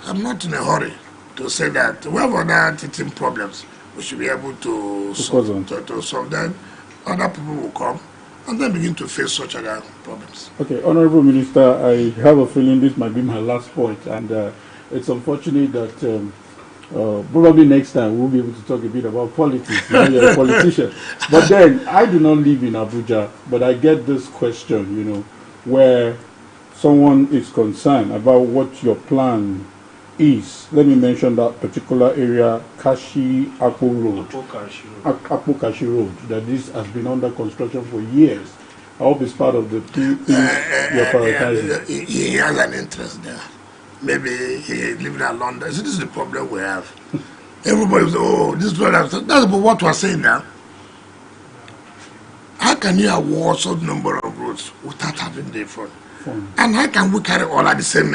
Speaker 1: I'm not in a hurry to say that wherever there are teaching problems, we should be able to solve them. Other people will come and then begin to face such other problems.
Speaker 2: Okay, Honorable Minister, I have a feeling this might be my last point, and it's unfortunate that probably next time we'll be able to talk a bit about politics. You know, you're a politician. But then, I do not live in Abuja, but I get this question, where someone is concerned about what your plan is. Let me mention that particular area, Kashi-Akpo Road. Akpo-Kashi Road, that this has been under construction for years. I hope it's part of the things you're prioritizing.
Speaker 1: He has an interest there. Maybe he is living in London. So this is the problem we have. Everybody says, this is what I'm saying. That's what we're saying now. How can you award such number of roads without having the fund? And how can we carry all at the same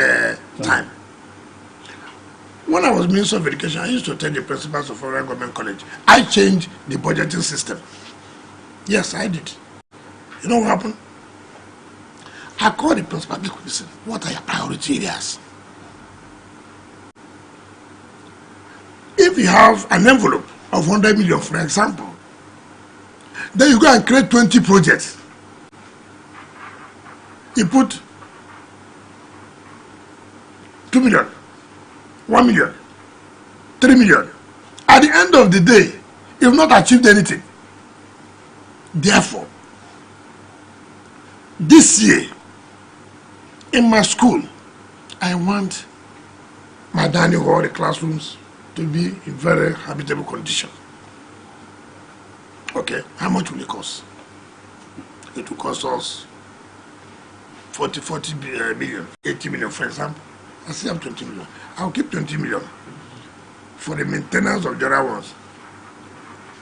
Speaker 1: time? When I was Minister of Education, I used to tell the principals of Federal Government College, I changed the budgeting system. Yes, I did. You know what happened? I called the principal, listen, what are your priority areas? If you have an envelope of 100 million, for example, then you go and create 20 projects. You put 2 million, 1 million, 3 million. At the end of the day, you've not achieved anything. Therefore, this year, in my school, I want my dining hall, the classrooms, to be in very habitable condition. Okay, how much will it cost? It will cost us 40 million, 80 million, for example. I still have 20 million. I'll keep 20 million for the maintenance of the other ones.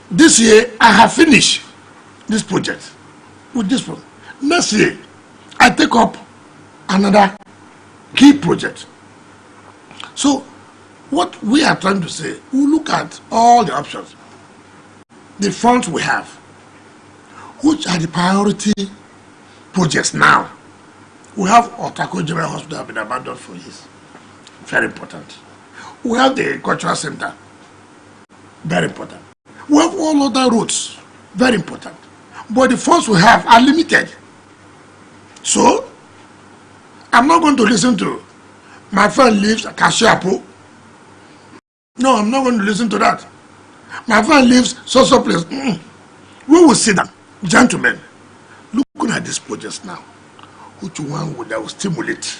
Speaker 1: This year, I have finished this project with this one. Next year, I take up another key project. So, what we are trying to say, we look at all the options, the funds we have, which are the priority projects now. We have Otako General Hospital have been abandoned for years. Very important. We have the cultural center. Very important. We have all other roads. Very important. But the funds we have are limited. So, I'm not going to listen to my friend lives at Kashi-Akpo. No, I'm not going to listen to that. My friend lives so place. We will sit down, gentlemen, looking at these projects now. Which one would that will stimulate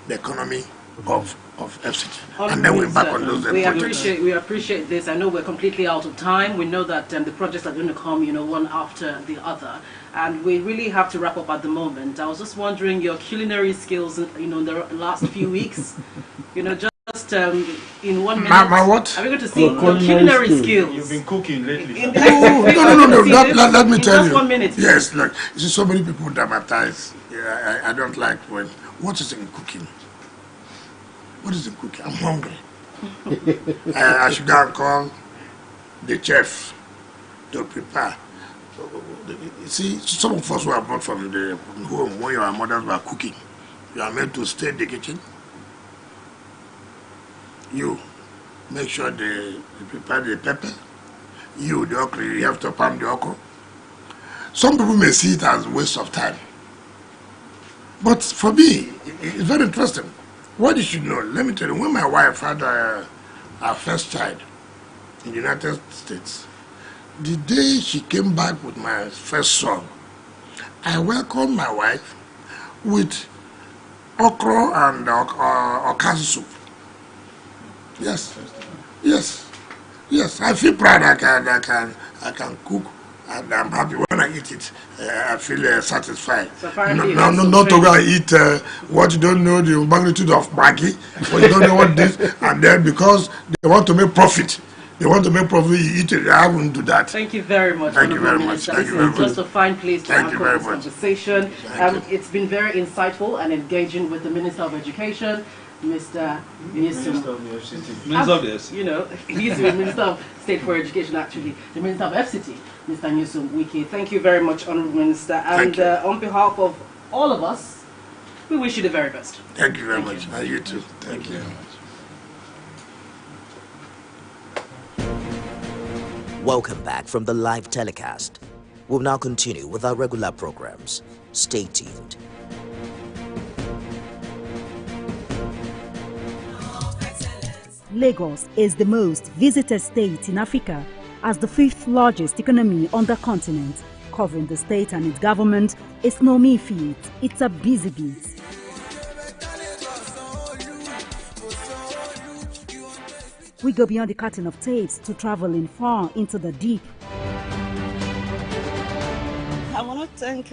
Speaker 1: the economy of FCT? And then we're back on those projects.
Speaker 3: We appreciate this. I know we're completely out of time. We know that the projects are going to come, one after the other. And we really have to wrap up at the moment. I was just wondering your culinary skills, in the last few weeks, just in 1 minute.
Speaker 1: My what?
Speaker 3: Are we going to see your culinary skills?
Speaker 4: You've been cooking lately.
Speaker 1: No. Let me tell you.
Speaker 3: Just 1 minute.
Speaker 1: Yes, look. You see, so many people dramatize. Yeah, I don't like when. What is in cooking? What is in cooking? I'm hungry. I should go and call the chef to prepare. You see, some of us who are brought from the home when your mothers were cooking, you are meant to stay in the kitchen. You make sure they prepare the pepper. You, the okra, you have to pound the okra. Some people may see it as a waste of time. But for me, it's very interesting. What you should know, let me tell you, when my wife had our first child in the United States, the day she came back with my first son, I welcomed my wife with okra and okazi soup. Yes. Yes. Yes. I feel proud. I can cook. And I'm happy when I eat it. I feel satisfied.
Speaker 3: So
Speaker 1: Not to go and eat what you don't know the magnitude of Maggi, what you don't know what this, and then because they want to make profit. They want to make profit, you eat it. I wouldn't do that.
Speaker 3: Thank you very much.
Speaker 1: Thank you very much. Thank you very much.
Speaker 3: Just a fine place to
Speaker 1: Thank you very
Speaker 3: this
Speaker 1: much.
Speaker 3: conversation. It's been very insightful and engaging with the Minister of Education, Mr. Nyemsom.
Speaker 6: Minister of the
Speaker 3: You know, he's the Minister of State for Education, actually. The Minister of FCT, Mr. Nyemsom Wike. Thank you very much, Honourable Minister. And on behalf of all of us, we wish you the very best.
Speaker 1: Thank you very much. And you too. Thank you.
Speaker 7: Welcome back from the live telecast. We'll now continue with our regular programs. Stay tuned.
Speaker 8: Lagos is the most visited state in Africa as the 5th largest economy on the continent. Covering the state and its government is no mean feat. It's a busy beat. We go beyond the curtain of tapes to traveling far into the deep.
Speaker 9: I want to thank